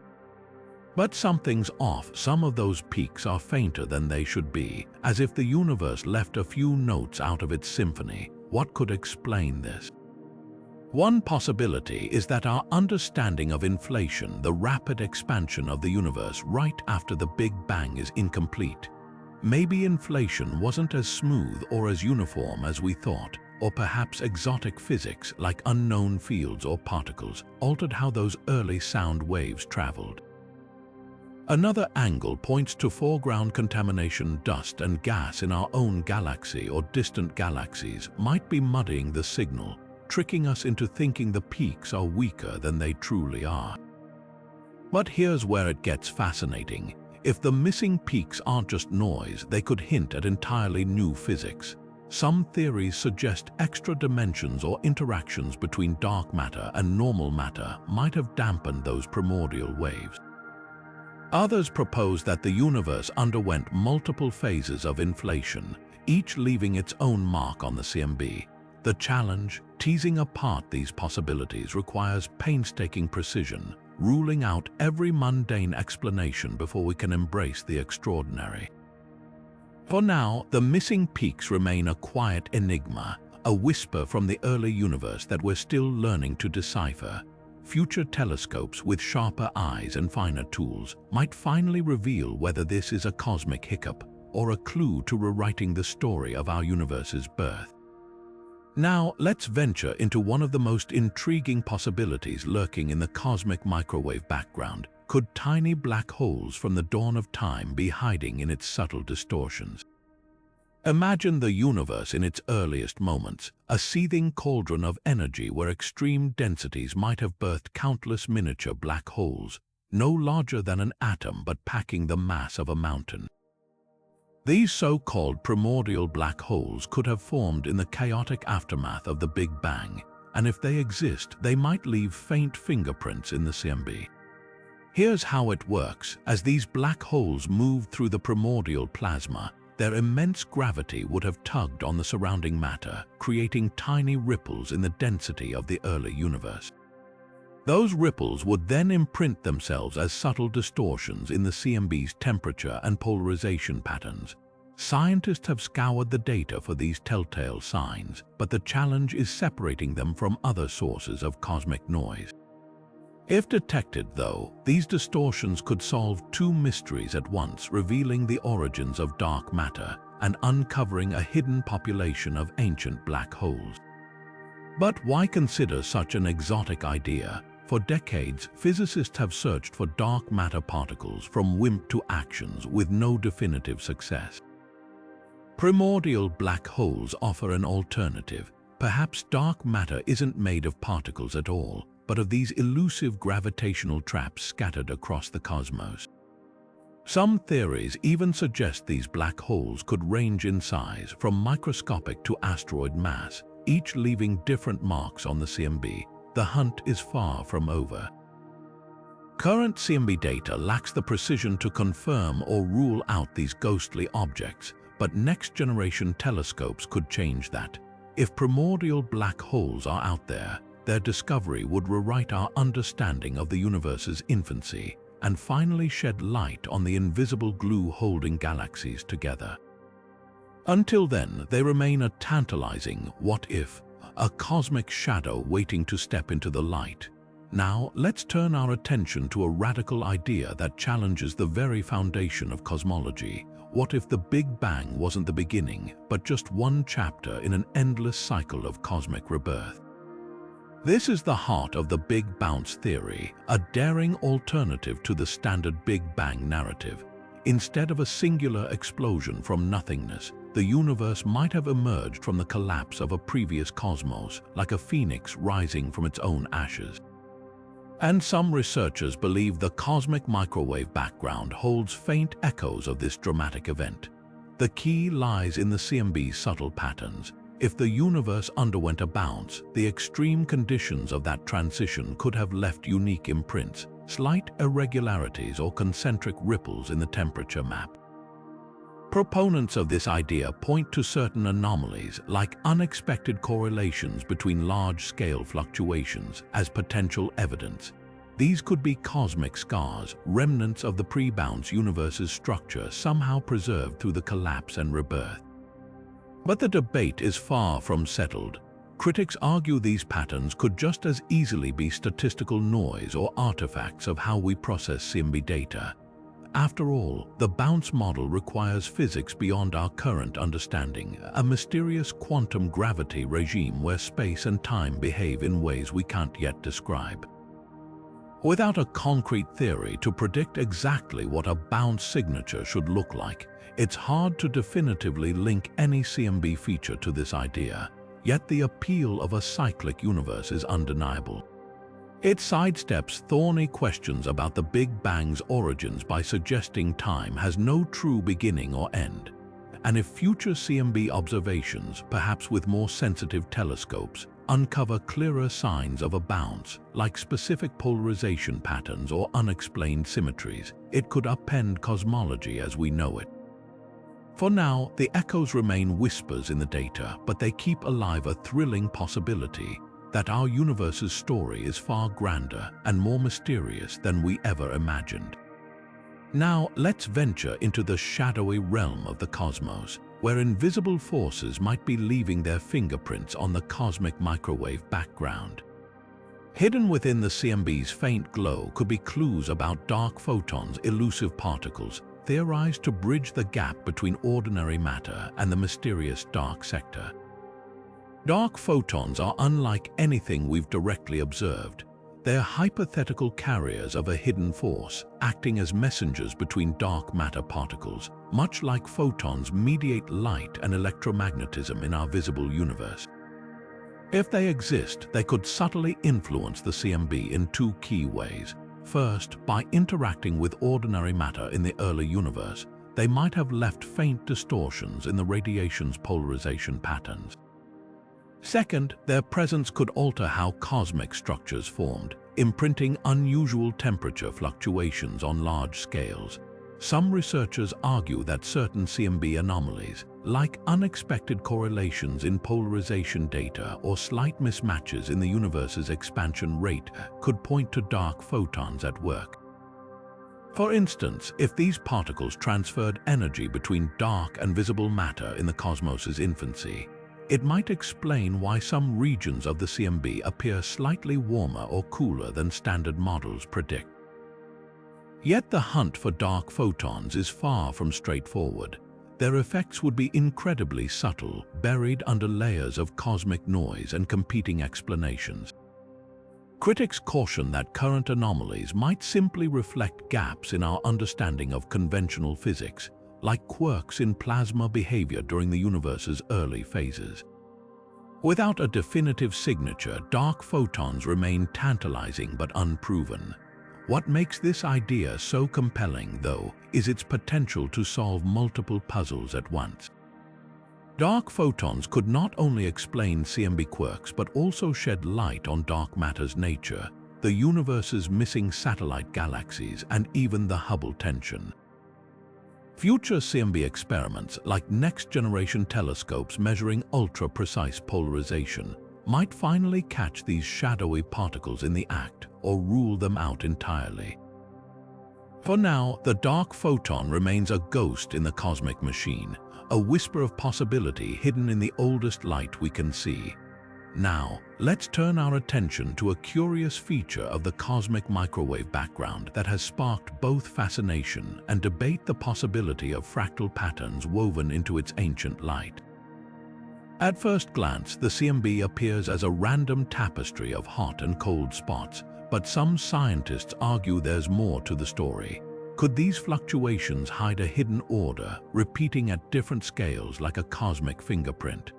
But something's off. Some of those peaks are fainter than they should be, as if the universe left a few notes out of its symphony. What could explain this? One possibility is that our understanding of inflation, the rapid expansion of the universe right after the Big Bang, is incomplete. Maybe inflation wasn't as smooth or as uniform as we thought, or perhaps exotic physics like unknown fields or particles altered how those early sound waves traveled. Another angle points to foreground contamination. Dust and gas in our own galaxy or distant galaxies might be muddying the signal, tricking us into thinking the peaks are weaker than they truly are. But here's where it gets fascinating. If the missing peaks aren't just noise, they could hint at entirely new physics. Some theories suggest extra dimensions or interactions between dark matter and normal matter might have dampened those primordial waves. Others propose that the universe underwent multiple phases of inflation, each leaving its own mark on the CMB. The challenge, teasing apart these possibilities, requires painstaking precision, ruling out every mundane explanation before we can embrace the extraordinary. For now, the missing peaks remain a quiet enigma, a whisper from the early universe that we're still learning to decipher. Future telescopes with sharper eyes and finer tools might finally reveal whether this is a cosmic hiccup or a clue to rewriting the story of our universe's birth. Now, let's venture into one of the most intriguing possibilities lurking in the cosmic microwave background. Could tiny black holes from the dawn of time be hiding in its subtle distortions? Imagine the universe in its earliest moments, a seething cauldron of energy where extreme densities might have birthed countless miniature black holes. no larger than an atom but packing the mass of a mountain. These so-called primordial black holes could have formed in the chaotic aftermath of the Big Bang, and if they exist, they might leave faint fingerprints in the CMB. Here's how it works. As these black holes move through the primordial plasma, their immense gravity would have tugged on the surrounding matter, creating tiny ripples in the density of the early universe. Those ripples would then imprint themselves as subtle distortions in the CMB's temperature and polarization patterns. Scientists have scoured the data for these telltale signs, but the challenge is separating them from other sources of cosmic noise. If detected, though, these distortions could solve two mysteries at once, revealing the origins of dark matter and uncovering a hidden population of ancient black holes. But why consider such an exotic idea? For decades, physicists have searched for dark matter particles from WIMP to actions with no definitive success. Primordial black holes offer an alternative. Perhaps dark matter isn't made of particles at all, but of these elusive gravitational traps scattered across the cosmos. Some theories even suggest these black holes could range in size from microscopic to asteroid mass, each leaving different marks on the CMB. The hunt is far from over. Current CMB data lacks the precision to confirm or rule out these ghostly objects, but next-generation telescopes could change that. If primordial black holes are out there, their discovery would rewrite our understanding of the universe's infancy and finally shed light on the invisible glue holding galaxies together. Until then, they remain a tantalizing what-if, a cosmic shadow waiting to step into the light. Now, let's turn our attention to a radical idea that challenges the very foundation of cosmology. What if the Big Bang wasn't the beginning, but just one chapter in an endless cycle of cosmic rebirth? This is the heart of the Big Bounce theory, a daring alternative to the standard Big Bang narrative. Instead of a singular explosion from nothingness, the universe might have emerged from the collapse of a previous cosmos, like a phoenix rising from its own ashes. And some researchers believe the cosmic microwave background holds faint echoes of this dramatic event. The key lies in the CMB's subtle patterns. If the universe underwent a bounce, the extreme conditions of that transition could have left unique imprints, slight irregularities or concentric ripples in the temperature map. Proponents of this idea point to certain anomalies, like unexpected correlations between large-scale fluctuations, as potential evidence. These could be cosmic scars, remnants of the pre-bounce universe's structure somehow preserved through the collapse and rebirth. But the debate is far from settled. Critics argue these patterns could just as easily be statistical noise or artifacts of how we process CMB data. After all, the bounce model requires physics beyond our current understanding, a mysterious quantum gravity regime where space and time behave in ways we can't yet describe. Without a concrete theory to predict exactly what a bounce signature should look like, it's hard to definitively link any CMB feature to this idea. Yet the appeal of a cyclic universe is undeniable. It sidesteps thorny questions about the Big Bang's origins by suggesting time has no true beginning or end. And if future CMB observations, perhaps with more sensitive telescopes, uncover clearer signs of a bounce, like specific polarization patterns or unexplained symmetries, it could upend cosmology as we know it. For now, the echoes remain whispers in the data, but they keep alive a thrilling possibility that our universe's story is far grander and more mysterious than we ever imagined. Now, let's venture into the shadowy realm of the cosmos, where invisible forces might be leaving their fingerprints on the cosmic microwave background. Hidden within the CMB's faint glow could be clues about dark photons, elusive particles, theorized to bridge the gap between ordinary matter and the mysterious dark sector. Dark photons are unlike anything we've directly observed. They're hypothetical carriers of a hidden force, acting as messengers between dark matter particles, much like photons mediate light and electromagnetism in our visible universe. If they exist, they could subtly influence the CMB in two key ways. First, by interacting with ordinary matter in the early universe, they might have left faint distortions in the radiation's polarization patterns. Second, their presence could alter how cosmic structures formed, imprinting unusual temperature fluctuations on large scales. Some researchers argue that certain CMB anomalies, like unexpected correlations in polarization data or slight mismatches in the universe's expansion rate, could point to dark photons at work. For instance, if these particles transferred energy between dark and visible matter in the cosmos's infancy, it might explain why some regions of the CMB appear slightly warmer or cooler than standard models predict. Yet the hunt for dark photons is far from straightforward. Their effects would be incredibly subtle, buried under layers of cosmic noise and competing explanations. Critics caution that current anomalies might simply reflect gaps in our understanding of conventional physics, like quirks in plasma behavior during the universe's early phases. Without a definitive signature, dark photons remain tantalizing but unproven. What makes this idea so compelling, though, is its potential to solve multiple puzzles at once. Dark photons could not only explain CMB quirks but also shed light on dark matter's nature, the universe's missing satellite galaxies, and even the Hubble tension. Future CMB experiments, like next-generation telescopes measuring ultra-precise polarization, might finally catch these shadowy particles in the act or rule them out entirely. For now, the dark photon remains a ghost in the cosmic machine, a whisper of possibility hidden in the oldest light we can see. Now, let's turn our attention to a curious feature of the cosmic microwave background that has sparked both fascination and debate: the possibility of fractal patterns woven into its ancient light. At first glance, the CMB appears as a random tapestry of hot and cold spots, but some scientists argue there's more to the story. Could these fluctuations hide a hidden order, repeating at different scales like a cosmic fingerprint?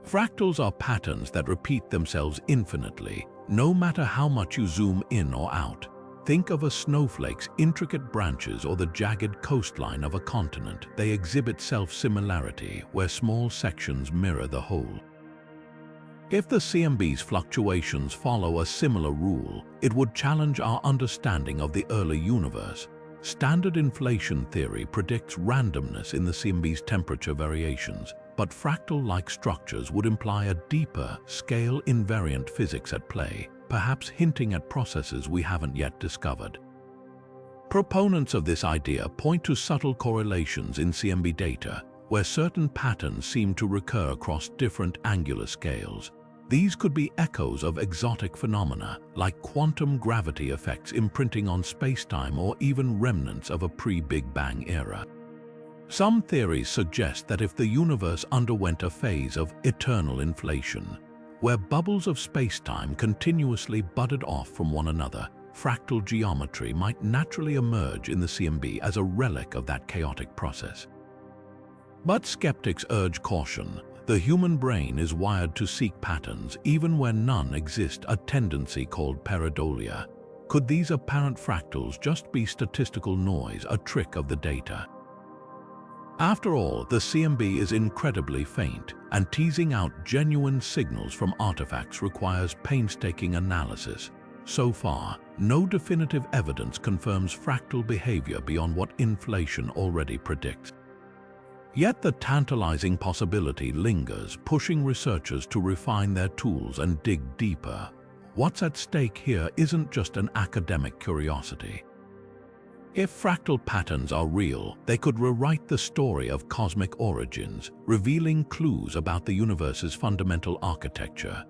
Fractals are patterns that repeat themselves infinitely, no matter how much you zoom in or out. Think of a snowflake's intricate branches or the jagged coastline of a continent. They exhibit self-similarity, where small sections mirror the whole. If the CMB's fluctuations follow a similar rule, it would challenge our understanding of the early universe. Standard inflation theory predicts randomness in the CMB's temperature variations, but fractal-like structures would imply a deeper, scale-invariant physics at play, perhaps hinting at processes we haven't yet discovered. Proponents of this idea point to subtle correlations in CMB data, where certain patterns seem to recur across different angular scales. These could be echoes of exotic phenomena, like quantum gravity effects imprinting on spacetime, or even remnants of a pre-Big Bang era. Some theories suggest that if the universe underwent a phase of eternal inflation, where bubbles of spacetime continuously budded off from one another, fractal geometry might naturally emerge in the CMB as a relic of that chaotic process. But skeptics urge caution. The human brain is wired to seek patterns even when none exist, a tendency called pareidolia. Could these apparent fractals just be statistical noise, a trick of the data? After all, the CMB is incredibly faint, and teasing out genuine signals from artifacts requires painstaking analysis. So far, no definitive evidence confirms fractal behavior beyond what inflation already predicts. Yet the tantalizing possibility lingers, pushing researchers to refine their tools and dig deeper. What's at stake here isn't just an academic curiosity. If fractal patterns are real, they could rewrite the story of cosmic origins, revealing clues about the universe's fundamental architecture.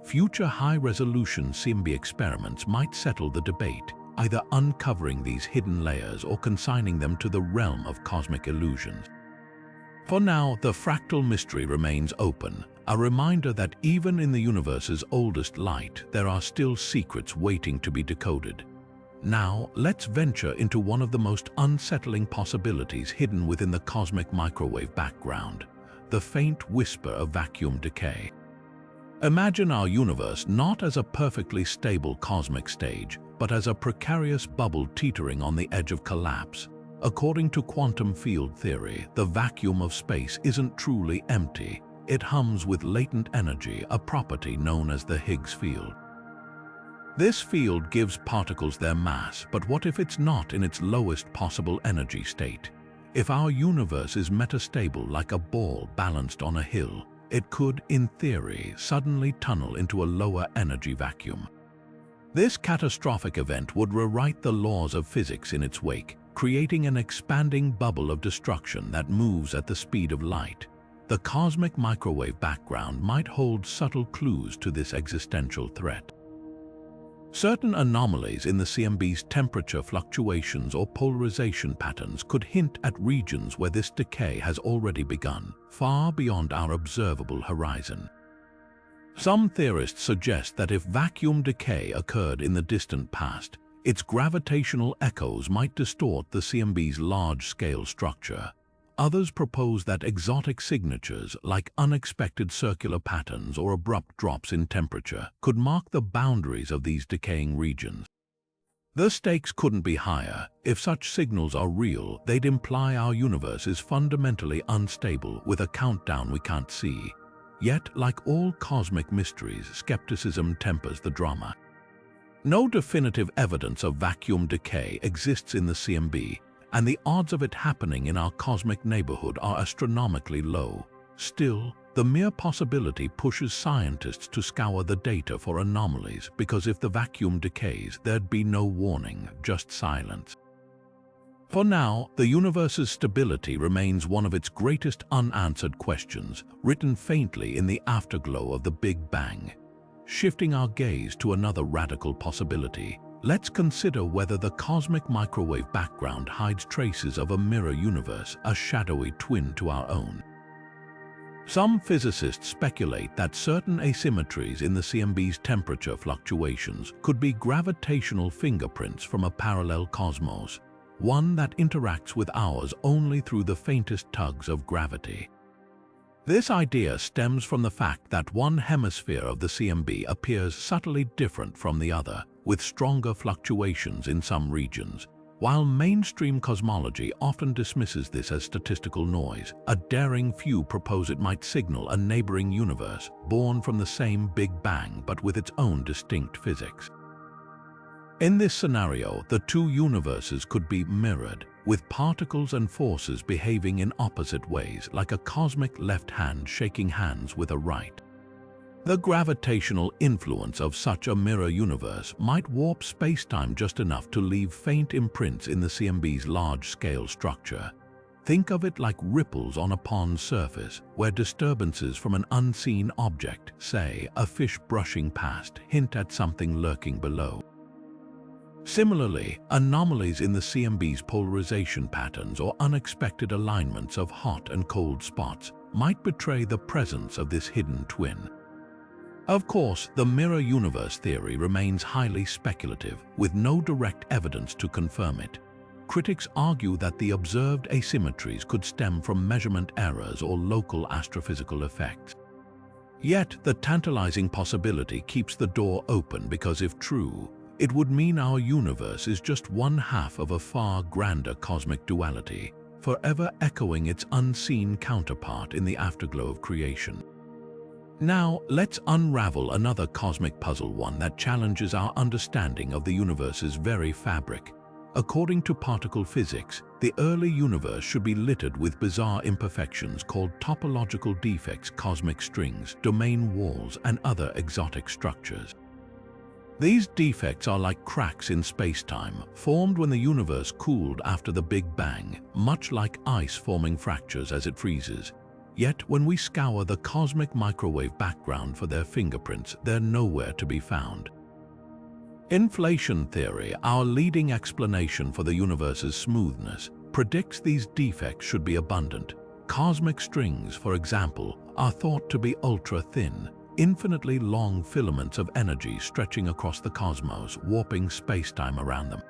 Future high-resolution CMB experiments might settle the debate, either uncovering these hidden layers or consigning them to the realm of cosmic illusions. For now, the fractal mystery remains open, a reminder that even in the universe's oldest light, there are still secrets waiting to be decoded. Now, let's venture into one of the most unsettling possibilities hidden within the cosmic microwave background: the faint whisper of vacuum decay. Imagine our universe not as a perfectly stable cosmic stage, but as a precarious bubble teetering on the edge of collapse. According to quantum field theory, the vacuum of space isn't truly empty. It hums with latent energy, a property known as the Higgs field. This field gives particles their mass, but what if it's not in its lowest possible energy state? If our universe is metastable like a ball balanced on a hill, it could, in theory, suddenly tunnel into a lower energy vacuum. This catastrophic event would rewrite the laws of physics in its wake, creating an expanding bubble of destruction that moves at the speed of light. The cosmic microwave background might hold subtle clues to this existential threat. Certain anomalies in the CMB's temperature fluctuations or polarization patterns could hint at regions where this decay has already begun, far beyond our observable horizon. Some theorists suggest that if vacuum decay occurred in the distant past, its gravitational echoes might distort the CMB's large-scale structure. Others propose that exotic signatures, like unexpected circular patterns or abrupt drops in temperature, could mark the boundaries of these decaying regions. The stakes couldn't be higher. If such signals are real, they'd imply our universe is fundamentally unstable with a countdown we can't see. Yet, like all cosmic mysteries, skepticism tempers the drama. No definitive evidence of vacuum decay exists in the CMB, and the odds of it happening in our cosmic neighborhood are astronomically low. Still, the mere possibility pushes scientists to scour the data for anomalies, because if the vacuum decays, there'd be no warning, just silence. For now, the universe's stability remains one of its greatest unanswered questions, written faintly in the afterglow of the Big Bang. Shifting our gaze to another radical possibility, let's consider whether the cosmic microwave background hides traces of a mirror universe, a shadowy twin to our own. Some physicists speculate that certain asymmetries in the CMB's temperature fluctuations could be gravitational fingerprints from a parallel cosmos, one that interacts with ours only through the faintest tugs of gravity. This idea stems from the fact that one hemisphere of the CMB appears subtly different from the other, with stronger fluctuations in some regions. While mainstream cosmology often dismisses this as statistical noise, a daring few propose it might signal a neighboring universe, born from the same Big Bang but with its own distinct physics. In this scenario, the two universes could be mirrored, with particles and forces behaving in opposite ways, like a cosmic left hand shaking hands with a right. The gravitational influence of such a mirror universe might warp spacetime just enough to leave faint imprints in the CMB's large-scale structure. Think of it like ripples on a pond's surface, where disturbances from an unseen object, say a fish brushing past, hint at something lurking below. Similarly, anomalies in the CMB's polarization patterns or unexpected alignments of hot and cold spots might betray the presence of this hidden twin. Of course, the mirror universe theory remains highly speculative, with no direct evidence to confirm it. Critics argue that the observed asymmetries could stem from measurement errors or local astrophysical effects. Yet, the tantalizing possibility keeps the door open because, if true, it would mean our universe is just one half of a far grander cosmic duality, forever echoing its unseen counterpart in the afterglow of creation. Now, let's unravel another cosmic puzzle, one that challenges our understanding of the universe's very fabric. According to particle physics, the early universe should be littered with bizarre imperfections called topological defects, cosmic strings, domain walls, and other exotic structures. These defects are like cracks in space-time, formed when the universe cooled after the Big Bang, much like ice forming fractures as it freezes. Yet, when we scour the cosmic microwave background for their fingerprints, they're nowhere to be found. Inflation theory, our leading explanation for the universe's smoothness, predicts these defects should be abundant. Cosmic strings, for example, are thought to be ultra-thin, infinitely long filaments of energy stretching across the cosmos, warping space-time around them.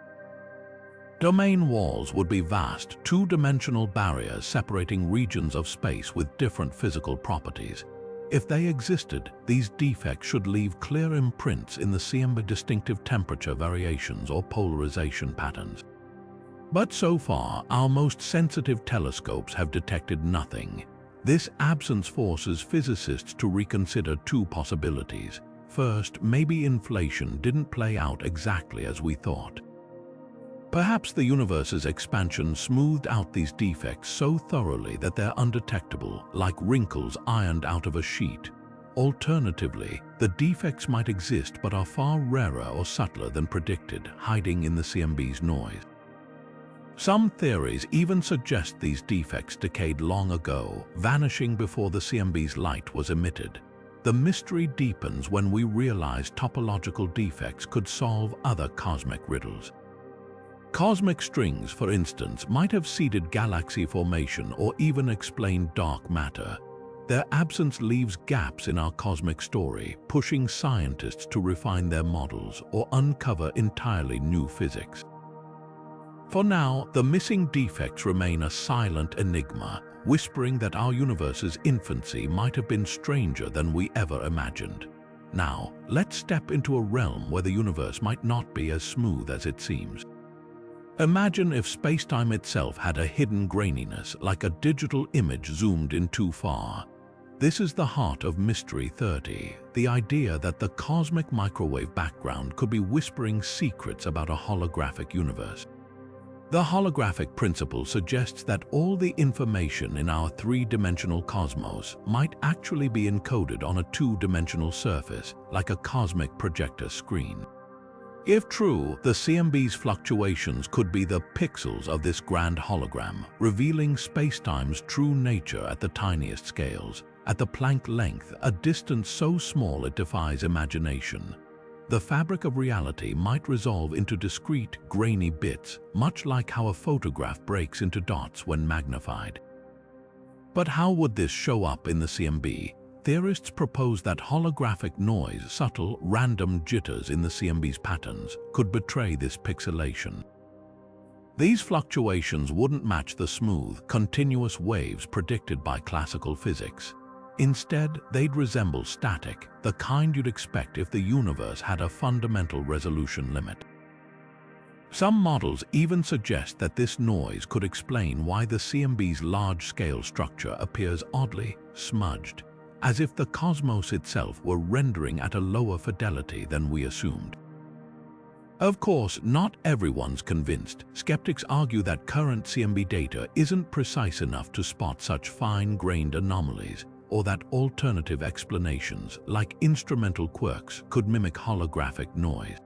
Domain walls would be vast, two-dimensional barriers separating regions of space with different physical properties. If they existed, these defects should leave clear imprints in the CMB's distinctive temperature variations or polarization patterns. But so far, our most sensitive telescopes have detected nothing. This absence forces physicists to reconsider two possibilities. First, maybe inflation didn't play out exactly as we thought. Perhaps the universe's expansion smoothed out these defects so thoroughly that they're undetectable, like wrinkles ironed out of a sheet. Alternatively, the defects might exist but are far rarer or subtler than predicted, hiding in the CMB's noise. Some theories even suggest these defects decayed long ago, vanishing before the CMB's light was emitted. The mystery deepens when we realize topological defects could solve other cosmic riddles. Cosmic strings, for instance, might have seeded galaxy formation or even explained dark matter. Their absence leaves gaps in our cosmic story, pushing scientists to refine their models or uncover entirely new physics. For now, the missing defects remain a silent enigma, whispering that our universe's infancy might have been stranger than we ever imagined. Now, let's step into a realm where the universe might not be as smooth as it seems. Imagine if space-time itself had a hidden graininess, like a digital image zoomed in too far. This is the heart of Mystery 30, the idea that the cosmic microwave background could be whispering secrets about a holographic universe. The holographic principle suggests that all the information in our three-dimensional cosmos might actually be encoded on a two-dimensional surface, like a cosmic projector screen. If true, the CMB's fluctuations could be the pixels of this grand hologram, revealing spacetime's true nature at the tiniest scales. At the Planck length, a distance so small it defies imagination. The fabric of reality might resolve into discrete, grainy bits, much like how a photograph breaks into dots when magnified. But how would this show up in the CMB? Theorists propose that holographic noise, subtle, random jitters in the CMB's patterns, could betray this pixelation. These fluctuations wouldn't match the smooth, continuous waves predicted by classical physics. Instead, they'd resemble static, the kind you'd expect if the universe had a fundamental resolution limit. Some models even suggest that this noise could explain why the CMB's large-scale structure appears oddly smudged, as if the cosmos itself were rendering at a lower fidelity than we assumed. Of course, not everyone's convinced. Skeptics argue that current CMB data isn't precise enough to spot such fine-grained anomalies, or that alternative explanations, like instrumental quirks, could mimic holographic noise.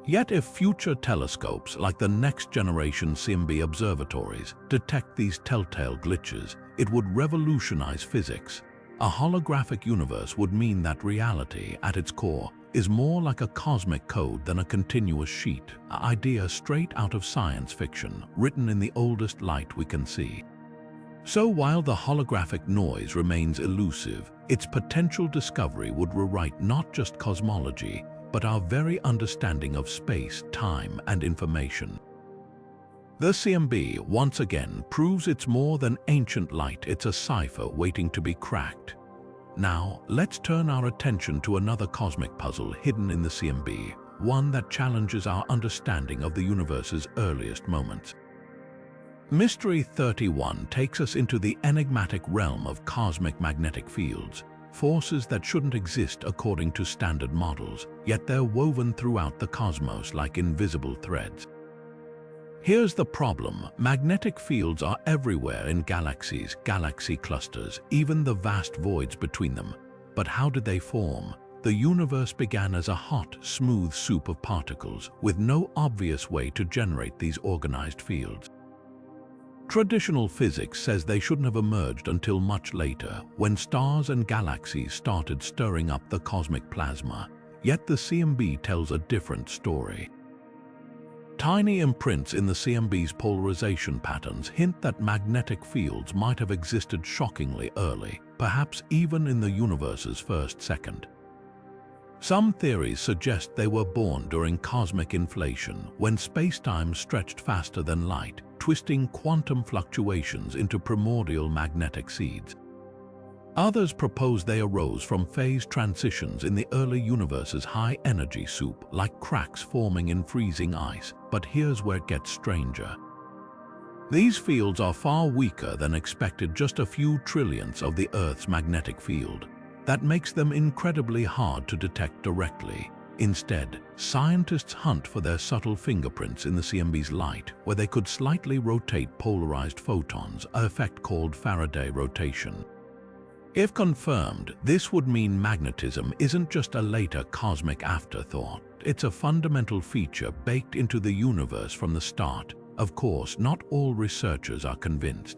Yet if future telescopes, like the next-generation CMB observatories, detect these telltale glitches, it would revolutionize physics. A holographic universe would mean that reality, at its core, is more like a cosmic code than a continuous sheet, an idea straight out of science fiction, written in the oldest light we can see. So while the holographic noise remains elusive, its potential discovery would rewrite not just cosmology, but our very understanding of space, time, and information. The CMB, once again, proves it's more than ancient light, it's a cipher waiting to be cracked. Now, let's turn our attention to another cosmic puzzle hidden in the CMB, one that challenges our understanding of the universe's earliest moments. Mystery 31 takes us into the enigmatic realm of cosmic magnetic fields, forces that shouldn't exist according to standard models, yet they're woven throughout the cosmos like invisible threads. Here's the problem: magnetic fields are everywhere in galaxies, galaxy clusters, even the vast voids between them. But how did they form? The universe began as a hot, smooth soup of particles, with no obvious way to generate these organized fields. Traditional physics says they shouldn't have emerged until much later, when stars and galaxies started stirring up the cosmic plasma. Yet the CMB tells a different story. Tiny imprints in the CMB's polarization patterns hint that magnetic fields might have existed shockingly early, perhaps even in the universe's first second. Some theories suggest they were born during cosmic inflation, when space-time stretched faster than light, twisting quantum fluctuations into primordial magnetic seeds. Others propose they arose from phase transitions in the early universe's high-energy soup, like cracks forming in freezing ice. But here's where it gets stranger. These fields are far weaker than expected, just a few trillionths of the Earth's magnetic field. That makes them incredibly hard to detect directly. Instead, scientists hunt for their subtle fingerprints in the CMB's light, where they could slightly rotate polarized photons, an effect called Faraday rotation. If confirmed, this would mean magnetism isn't just a later cosmic afterthought. It's a fundamental feature baked into the universe from the start. Of course, not all researchers are convinced.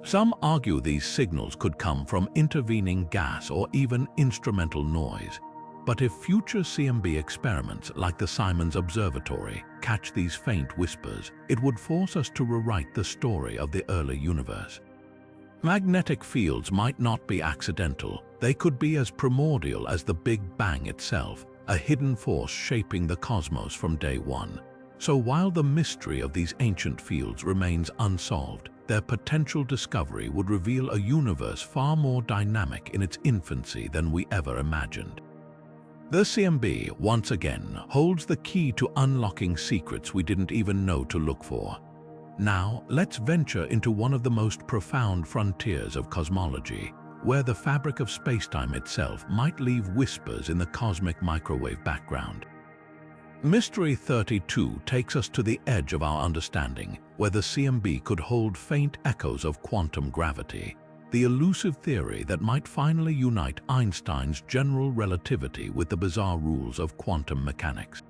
Some argue these signals could come from intervening gas or even instrumental noise. But if future CMB experiments like the Simons Observatory catch these faint whispers, it would force us to rewrite the story of the early universe. Magnetic fields might not be accidental. They could be as primordial as the Big Bang itself, a hidden force shaping the cosmos from day one. So while the mystery of these ancient fields remains unsolved, their potential discovery would reveal a universe far more dynamic in its infancy than we ever imagined. The CMB, once again, holds the key to unlocking secrets we didn't even know to look for. Now, let's venture into one of the most profound frontiers of cosmology, where the fabric of spacetime itself might leave whispers in the cosmic microwave background. Mystery 32 takes us to the edge of our understanding, where the CMB could hold faint echoes of quantum gravity, the elusive theory that might finally unite Einstein's general relativity with the bizarre rules of quantum mechanics.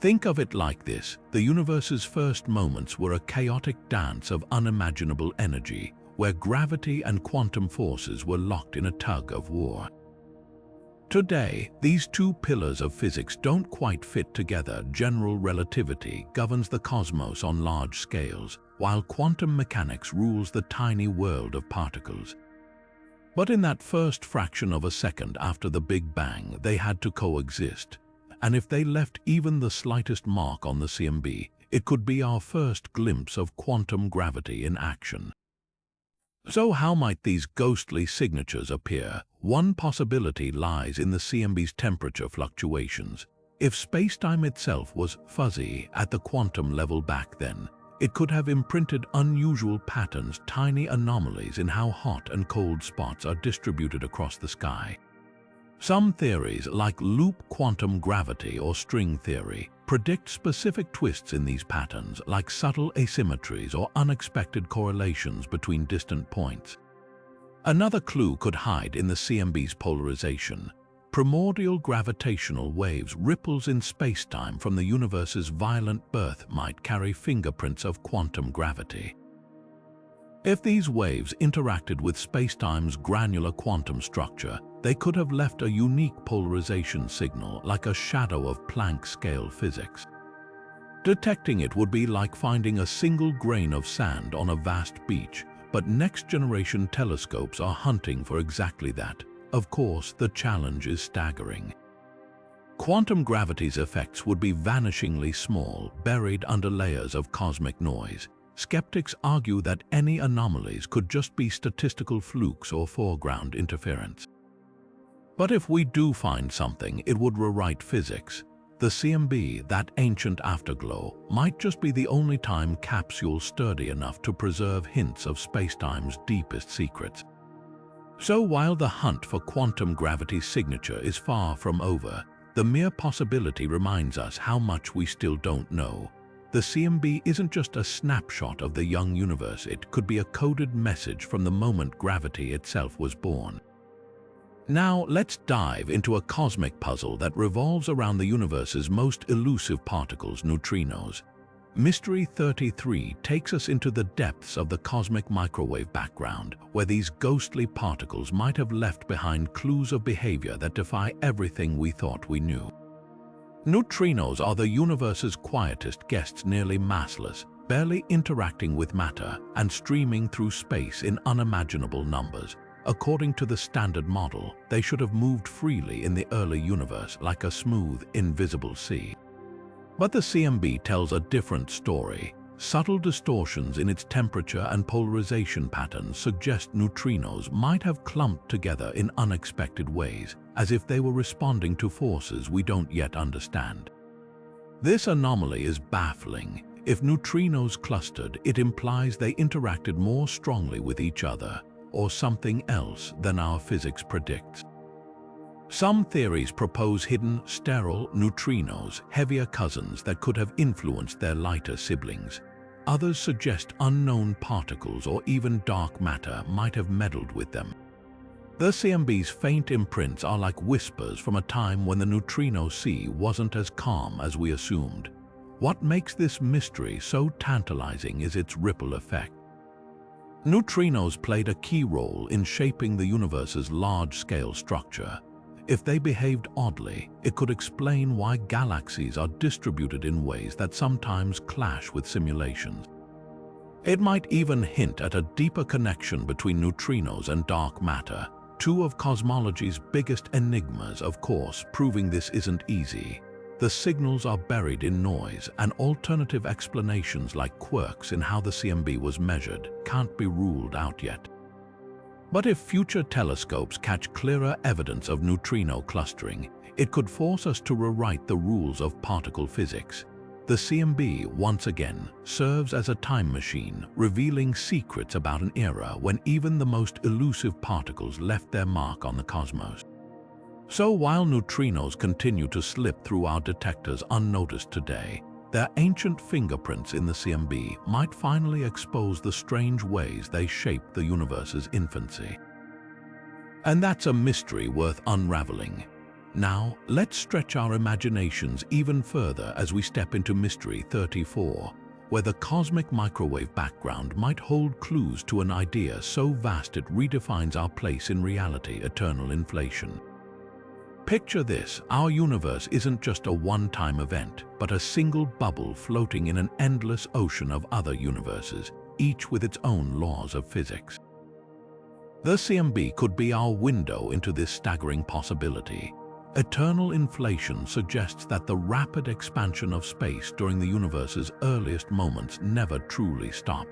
Think of it like this: the universe's first moments were a chaotic dance of unimaginable energy, where gravity and quantum forces were locked in a tug of war. Today, these two pillars of physics don't quite fit together. General relativity governs the cosmos on large scales, while quantum mechanics rules the tiny world of particles. But in that first fraction of a second after the Big Bang, they had to coexist. And if they left even the slightest mark on the CMB, it could be our first glimpse of quantum gravity in action. So how might these ghostly signatures appear? One possibility lies in the CMB's temperature fluctuations. If spacetime itself was fuzzy at the quantum level back then, it could have imprinted unusual patterns, tiny anomalies in how hot and cold spots are distributed across the sky. Some theories, like loop quantum gravity or string theory, predict specific twists in these patterns, like subtle asymmetries or unexpected correlations between distant points. Another clue could hide in the CMB's polarization. Primordial gravitational waves, ripples in spacetime from the universe's violent birth, might carry fingerprints of quantum gravity. If these waves interacted with spacetime's granular quantum structure, they could have left a unique polarization signal, like a shadow of Planck-scale physics. Detecting it would be like finding a single grain of sand on a vast beach, but next-generation telescopes are hunting for exactly that. Of course, the challenge is staggering. Quantum gravity's effects would be vanishingly small, buried under layers of cosmic noise. Skeptics argue that any anomalies could just be statistical flukes or foreground interference. But if we do find something, it would rewrite physics. The CMB, that ancient afterglow, might just be the only time capsule sturdy enough to preserve hints of spacetime's deepest secrets. So while the hunt for quantum gravity's signature is far from over, the mere possibility reminds us how much we still don't know. The CMB isn't just a snapshot of the young universe, it could be a coded message from the moment gravity itself was born. Now let's dive into a cosmic puzzle that revolves around the universe's most elusive particles, neutrinos. Mystery 33 takes us into the depths of the cosmic microwave background, where these ghostly particles might have left behind clues of behavior that defy everything we thought we knew. Neutrinos are the universe's quietest guests, nearly massless, barely interacting with matter, and streaming through space in unimaginable numbers. According to the Standard Model, they should have moved freely in the early universe like a smooth, invisible sea. But the CMB tells a different story. subtle distortions in its temperature and polarization patterns suggest neutrinos might have clumped together in unexpected ways, as if they were responding to forces we don't yet understand. This anomaly is baffling. If neutrinos clustered, it implies they interacted more strongly with each other, or something else than our physics predicts. Some theories propose hidden, sterile neutrinos, heavier cousins that could have influenced their lighter siblings. Others suggest unknown particles or even dark matter might have meddled with them. The CMB's faint imprints are like whispers from a time when the neutrino sea wasn't as calm as we assumed. What makes this mystery so tantalizing is its ripple effect. Neutrinos played a key role in shaping the universe's large-scale structure. If they behaved oddly, it could explain why galaxies are distributed in ways that sometimes clash with simulations. It might even hint at a deeper connection between neutrinos and dark matter, two of cosmology's biggest enigmas, of course. Proving this isn't easy. The signals are buried in noise, and alternative explanations like quirks in how the CMB was measured can't be ruled out yet. But if future telescopes catch clearer evidence of neutrino clustering, it could force us to rewrite the rules of particle physics. The CMB, once again, serves as a time machine, revealing secrets about an era when even the most elusive particles left their mark on the cosmos. So while neutrinos continue to slip through our detectors unnoticed today, their ancient fingerprints in the CMB might finally expose the strange ways they shaped the universe's infancy. And that's a mystery worth unraveling. Now, let's stretch our imaginations even further as we step into Mystery 34, where the cosmic microwave background might hold clues to an idea so vast it redefines our place in reality: eternal inflation. Picture this: our universe isn't just a one-time event, but a single bubble floating in an endless ocean of other universes, each with its own laws of physics. The CMB could be our window into this staggering possibility. Eternal inflation suggests that the rapid expansion of space during the universe's earliest moments never truly stopped.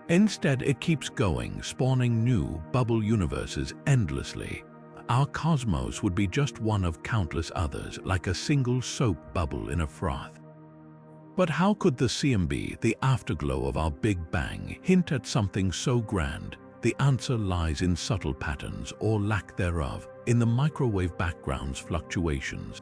Instead, it keeps going, spawning new bubble universes endlessly. Our cosmos would be just one of countless others, like a single soap bubble in a froth. But how could the CMB, the afterglow of our Big Bang, hint at something so grand? The answer lies in subtle patterns, or lack thereof, in the microwave background's fluctuations.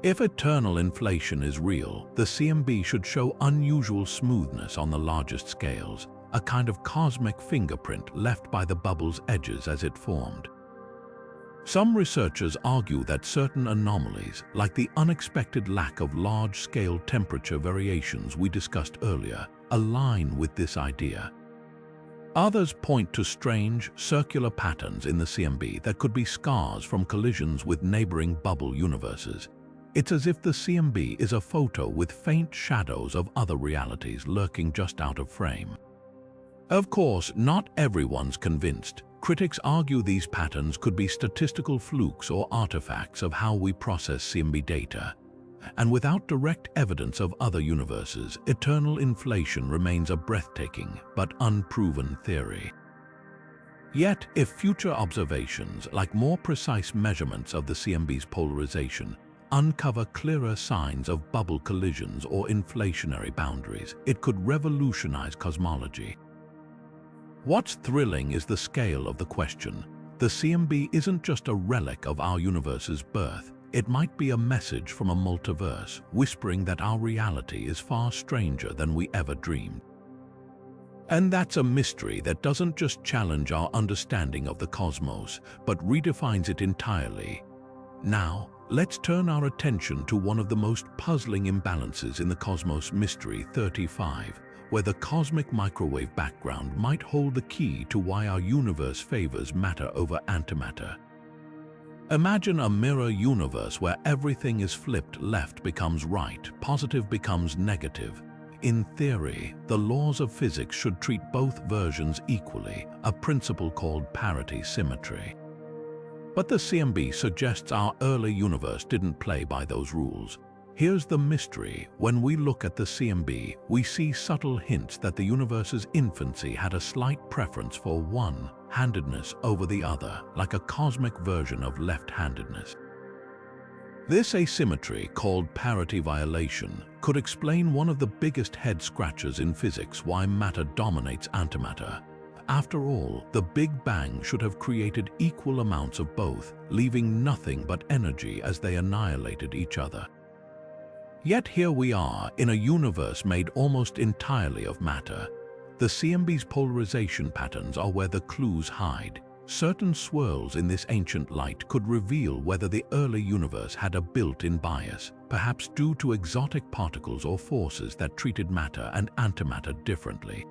If eternal inflation is real, the CMB should show unusual smoothness on the largest scales, a kind of cosmic fingerprint left by the bubble's edges as it formed. Some researchers argue that certain anomalies, like the unexpected lack of large-scale temperature variations we discussed earlier, align with this idea. Others point to strange, circular patterns in the CMB that could be scars from collisions with neighboring bubble universes. It's as if the CMB is a photo with faint shadows of other realities lurking just out of frame. Of course, not everyone's convinced. Critics argue these patterns could be statistical flukes or artifacts of how we process CMB data. And without direct evidence of other universes, eternal inflation remains a breathtaking but unproven theory. Yet, if future observations, like more precise measurements of the CMB's polarization, uncover clearer signs of bubble collisions or inflationary boundaries, it could revolutionize cosmology. What's thrilling is the scale of the question. The CMB isn't just a relic of our universe's birth. It might be a message from a multiverse, whispering that our reality is far stranger than we ever dreamed. And that's a mystery that doesn't just challenge our understanding of the cosmos, but redefines it entirely. Now, let's turn our attention to one of the most puzzling imbalances in the cosmos: Mystery 35, where the cosmic microwave background might hold the key to why our universe favors matter over antimatter. Imagine a mirror universe where everything is flipped: left becomes right, positive becomes negative. In theory, the laws of physics should treat both versions equally, a principle called parity symmetry. But the CMB suggests our early universe didn't play by those rules. Here's the mystery. When we look at the CMB, we see subtle hints that the universe's infancy had a slight preference for one-handedness over the other, like a cosmic version of left-handedness. This asymmetry, called parity violation, could explain one of the biggest head-scratchers in physics: why matter dominates antimatter. After all, the Big Bang should have created equal amounts of both, leaving nothing but energy as they annihilated each other. Yet here we are, in a universe made almost entirely of matter. The CMB's polarization patterns are where the clues hide. Certain swirls in this ancient light could reveal whether the early universe had a built-in bias, perhaps due to exotic particles or forces that treated matter and antimatter differently.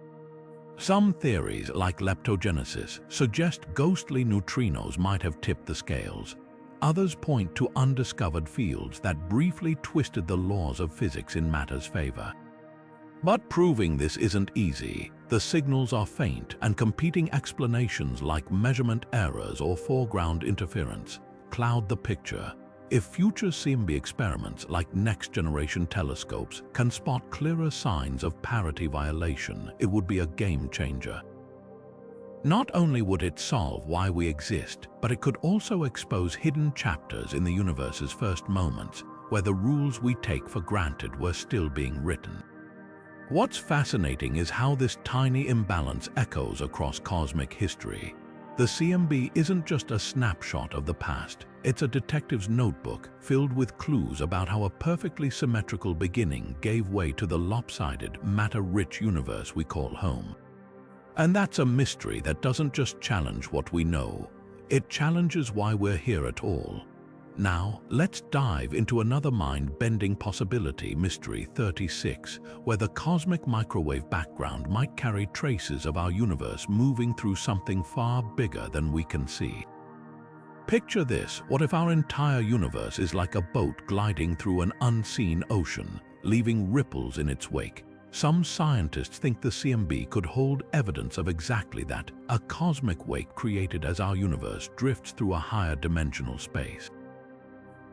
Some theories, like leptogenesis, suggest ghostly neutrinos might have tipped the scales. Others point to undiscovered fields that briefly twisted the laws of physics in matter's favor. But proving this isn't easy. The signals are faint, and competing explanations like measurement errors or foreground interference cloud the picture. If future CMB experiments, like next-generation telescopes, can spot clearer signs of parity violation, it would be a game-changer. Not only would it solve why we exist, but it could also expose hidden chapters in the universe's first moments, where the rules we take for granted were still being written. What's fascinating is how this tiny imbalance echoes across cosmic history. The CMB isn't just a snapshot of the past, it's a detective's notebook filled with clues about how a perfectly symmetrical beginning gave way to the lopsided, matter-rich universe we call home. And that's a mystery that doesn't just challenge what we know, it challenges why we're here at all. Now, let's dive into another mind-bending possibility, Mystery 36, where the cosmic microwave background might carry traces of our universe moving through something far bigger than we can see. Picture this: what if our entire universe is like a boat gliding through an unseen ocean, leaving ripples in its wake? Some scientists think the CMB could hold evidence of exactly that, a cosmic wake created as our universe drifts through a higher dimensional space.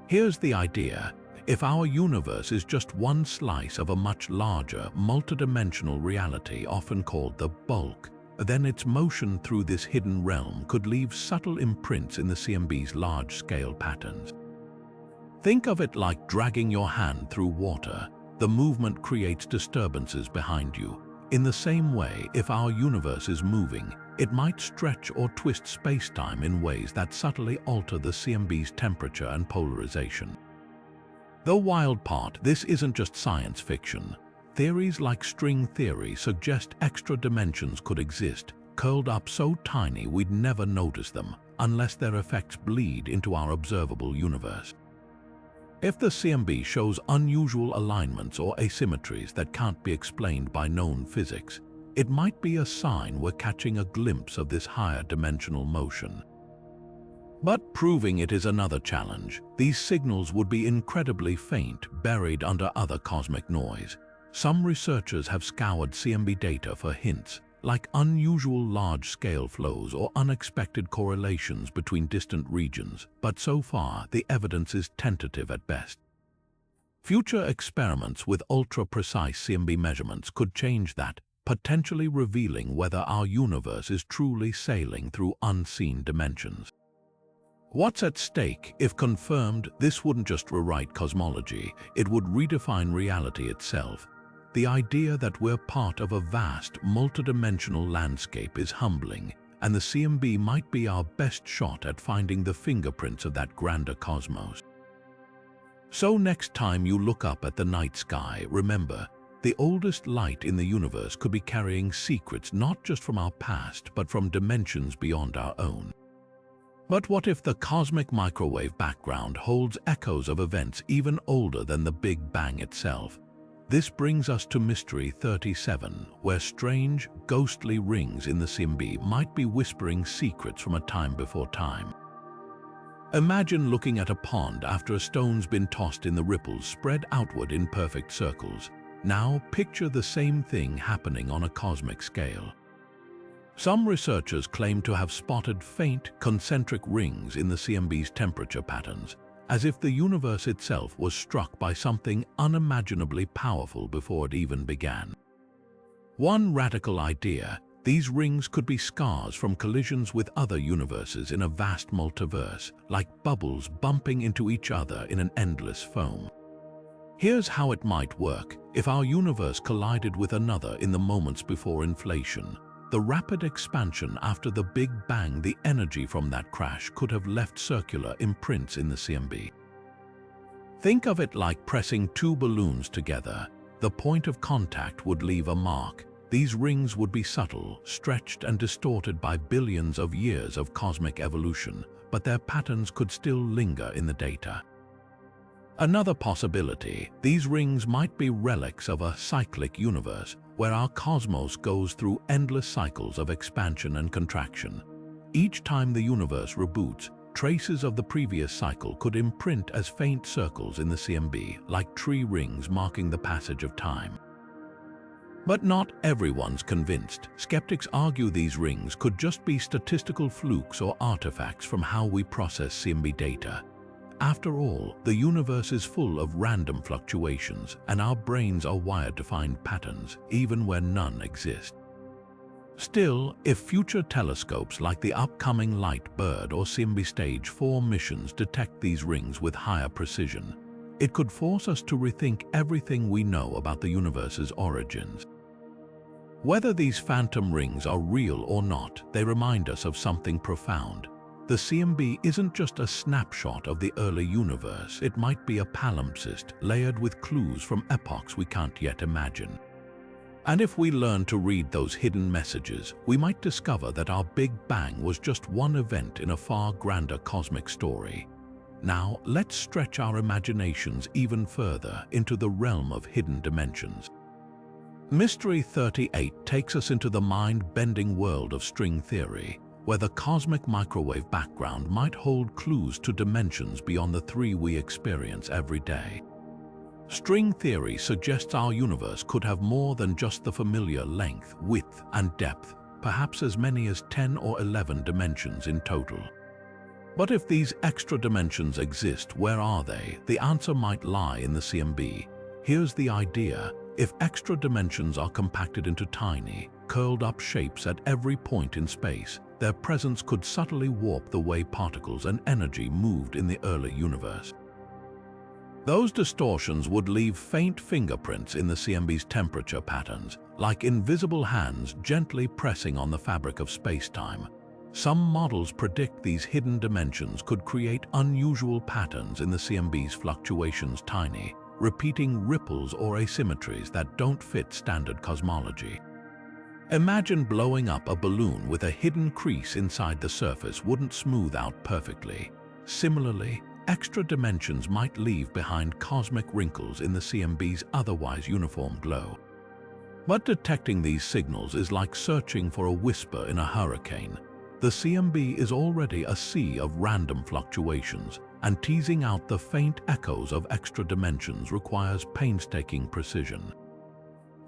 Here's the idea: if our universe is just one slice of a much larger, multidimensional reality often called the bulk, then its motion through this hidden realm could leave subtle imprints in the CMB's large-scale patterns. Think of it like dragging your hand through water. The movement creates disturbances behind you. In the same way, if our universe is moving, it might stretch or twist space-time in ways that subtly alter the CMB's temperature and polarization. The wild part: this isn't just science fiction. Theories like string theory suggest extra dimensions could exist, curled up so tiny we'd never notice them, unless their effects bleed into our observable universe. If the CMB shows unusual alignments or asymmetries that can't be explained by known physics, it might be a sign we're catching a glimpse of this higher dimensional motion. But proving it is another challenge. These signals would be incredibly faint, buried under other cosmic noise. Some researchers have scoured CMB data for hints, like unusual large-scale flows or unexpected correlations between distant regions, but so far the evidence is tentative at best. Future experiments with ultra-precise CMB measurements could change that, potentially revealing whether our universe is truly sailing through unseen dimensions. What's at stake? If confirmed, this wouldn't just rewrite cosmology, it would redefine reality itself. The idea that we're part of a vast, multidimensional landscape is humbling, and the CMB might be our best shot at finding the fingerprints of that grander cosmos. So next time you look up at the night sky, remember, the oldest light in the universe could be carrying secrets not just from our past, but from dimensions beyond our own. But what if the cosmic microwave background holds echoes of events even older than the Big Bang itself? This brings us to Mystery 37, where strange, ghostly rings in the CMB might be whispering secrets from a time before time. Imagine looking at a pond after a stone's been tossed in the ripples spread outward in perfect circles. Now picture the same thing happening on a cosmic scale. Some researchers claim to have spotted faint, concentric rings in the CMB's temperature patterns, as if the universe itself was struck by something unimaginably powerful before it even began. One radical idea: these rings could be scars from collisions with other universes in a vast multiverse, like bubbles bumping into each other in an endless foam. Here's how it might work. If our universe collided with another in the moments before inflation, the rapid expansion after the Big Bang, the energy from that crash could have left circular imprints in the CMB. Think of it like pressing two balloons together. The point of contact would leave a mark. These rings would be subtle, stretched and distorted by billions of years of cosmic evolution, but their patterns could still linger in the data. Another possibility: these rings might be relics of a cyclic universe, where our cosmos goes through endless cycles of expansion and contraction. Each time the universe reboots, traces of the previous cycle could imprint as faint circles in the CMB, like tree rings marking the passage of time. But not everyone's convinced. Skeptics argue these rings could just be statistical flukes or artifacts from how we process CMB data. After all, the universe is full of random fluctuations, and our brains are wired to find patterns, even where none exist. Still, if future telescopes like the upcoming Light Bird or CMB Stage 4 missions detect these rings with higher precision, it could force us to rethink everything we know about the universe's origins. Whether these phantom rings are real or not, they remind us of something profound. The CMB isn't just a snapshot of the early universe. It might be a palimpsest layered with clues from epochs we can't yet imagine. And if we learn to read those hidden messages, we might discover that our Big Bang was just one event in a far grander cosmic story. Now, let's stretch our imaginations even further into the realm of hidden dimensions. Mystery 38 takes us into the mind-bending world of string theory, where the cosmic microwave background might hold clues to dimensions beyond the three we experience every day. String theory suggests our universe could have more than just the familiar length, width, and depth, perhaps as many as 10 or 11 dimensions in total. But if these extra dimensions exist, where are they? The answer might lie in the CMB. Here's the idea: if extra dimensions are compacted into tiny, curled-up shapes at every point in space, their presence could subtly warp the way particles and energy moved in the early universe. Those distortions would leave faint fingerprints in the CMB's temperature patterns, like invisible hands gently pressing on the fabric of space-time. Some models predict these hidden dimensions could create unusual patterns in the CMB's fluctuations, tiny, repeating ripples or asymmetries that don't fit standard cosmology. Imagine blowing up a balloon with a hidden crease inside the surface wouldn't smooth out perfectly. Similarly, extra dimensions might leave behind cosmic wrinkles in the CMB's otherwise uniform glow. But detecting these signals is like searching for a whisper in a hurricane. The CMB is already a sea of random fluctuations, and teasing out the faint echoes of extra dimensions requires painstaking precision.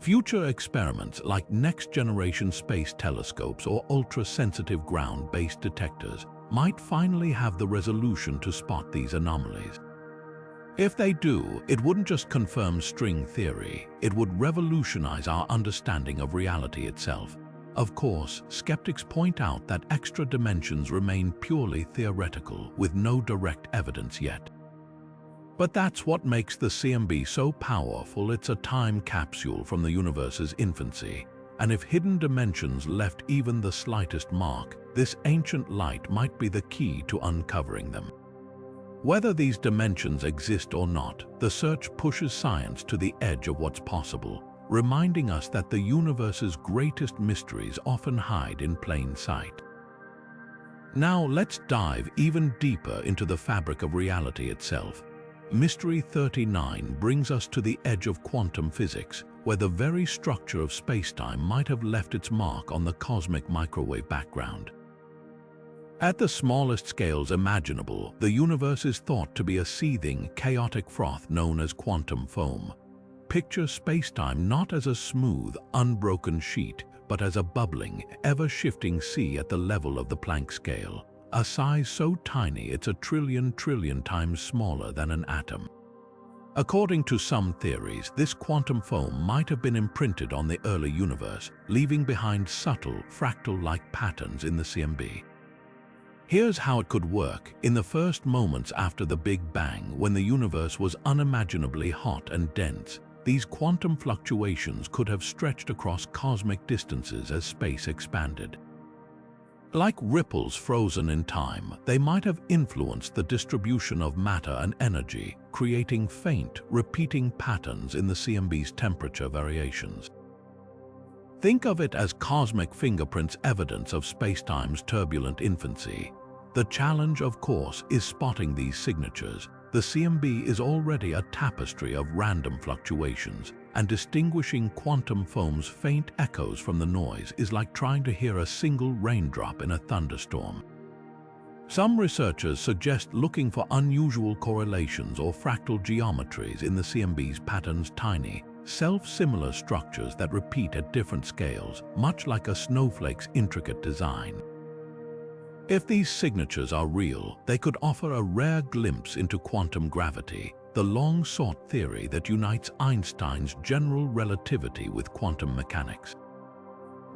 Future experiments like next-generation space telescopes or ultra-sensitive ground-based detectors might finally have the resolution to spot these anomalies. If they do, it wouldn't just confirm string theory, it would revolutionize our understanding of reality itself. Of course, skeptics point out that extra dimensions remain purely theoretical, with no direct evidence yet. But that's what makes the CMB so powerful. It's a time capsule from the universe's infancy, and if hidden dimensions left even the slightest mark, this ancient light might be the key to uncovering them. Whether these dimensions exist or not, the search pushes science to the edge of what's possible, reminding us that the universe's greatest mysteries often hide in plain sight. Now let's dive even deeper into the fabric of reality itself. Mystery 39 brings us to the edge of quantum physics, where the very structure of spacetime might have left its mark on the cosmic microwave background. At the smallest scales imaginable, the universe is thought to be a seething, chaotic froth known as quantum foam. Picture spacetime not as a smooth, unbroken sheet, but as a bubbling, ever-shifting sea at the level of the Planck scale. a size so tiny it's a trillion times smaller than an atom. According to some theories, this quantum foam might have been imprinted on the early universe, leaving behind subtle, fractal-like patterns in the CMB. Here's how it could work. In the first moments after the Big Bang, when the universe was unimaginably hot and dense, these quantum fluctuations could have stretched across cosmic distances as space expanded. Like ripples frozen in time, they might have influenced the distribution of matter and energy, creating faint, repeating patterns in the CMB's temperature variations. Think of it as cosmic fingerprints, evidence of spacetime's turbulent infancy. The challenge, of course, is spotting these signatures. The CMB is already a tapestry of random fluctuations, and distinguishing quantum foam's faint echoes from the noise is like trying to hear a single raindrop in a thunderstorm. Some researchers suggest looking for unusual correlations or fractal geometries in the CMB's patterns, tiny, self-similar structures that repeat at different scales, much like a snowflake's intricate design. If these signatures are real, they could offer a rare glimpse into quantum gravity, the long-sought theory that unites Einstein's general relativity with quantum mechanics.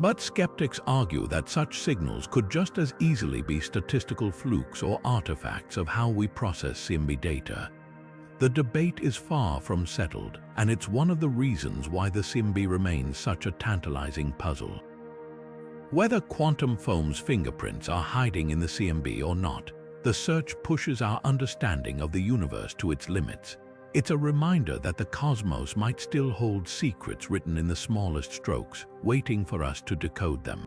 But skeptics argue that such signals could just as easily be statistical flukes or artifacts of how we process CMB data. The debate is far from settled, and it's one of the reasons why the CMB remains such a tantalizing puzzle. Whether quantum foam's fingerprints are hiding in the CMB or not, the search pushes our understanding of the universe to its limits. It's a reminder that the cosmos might still hold secrets written in the smallest strokes, waiting for us to decode them.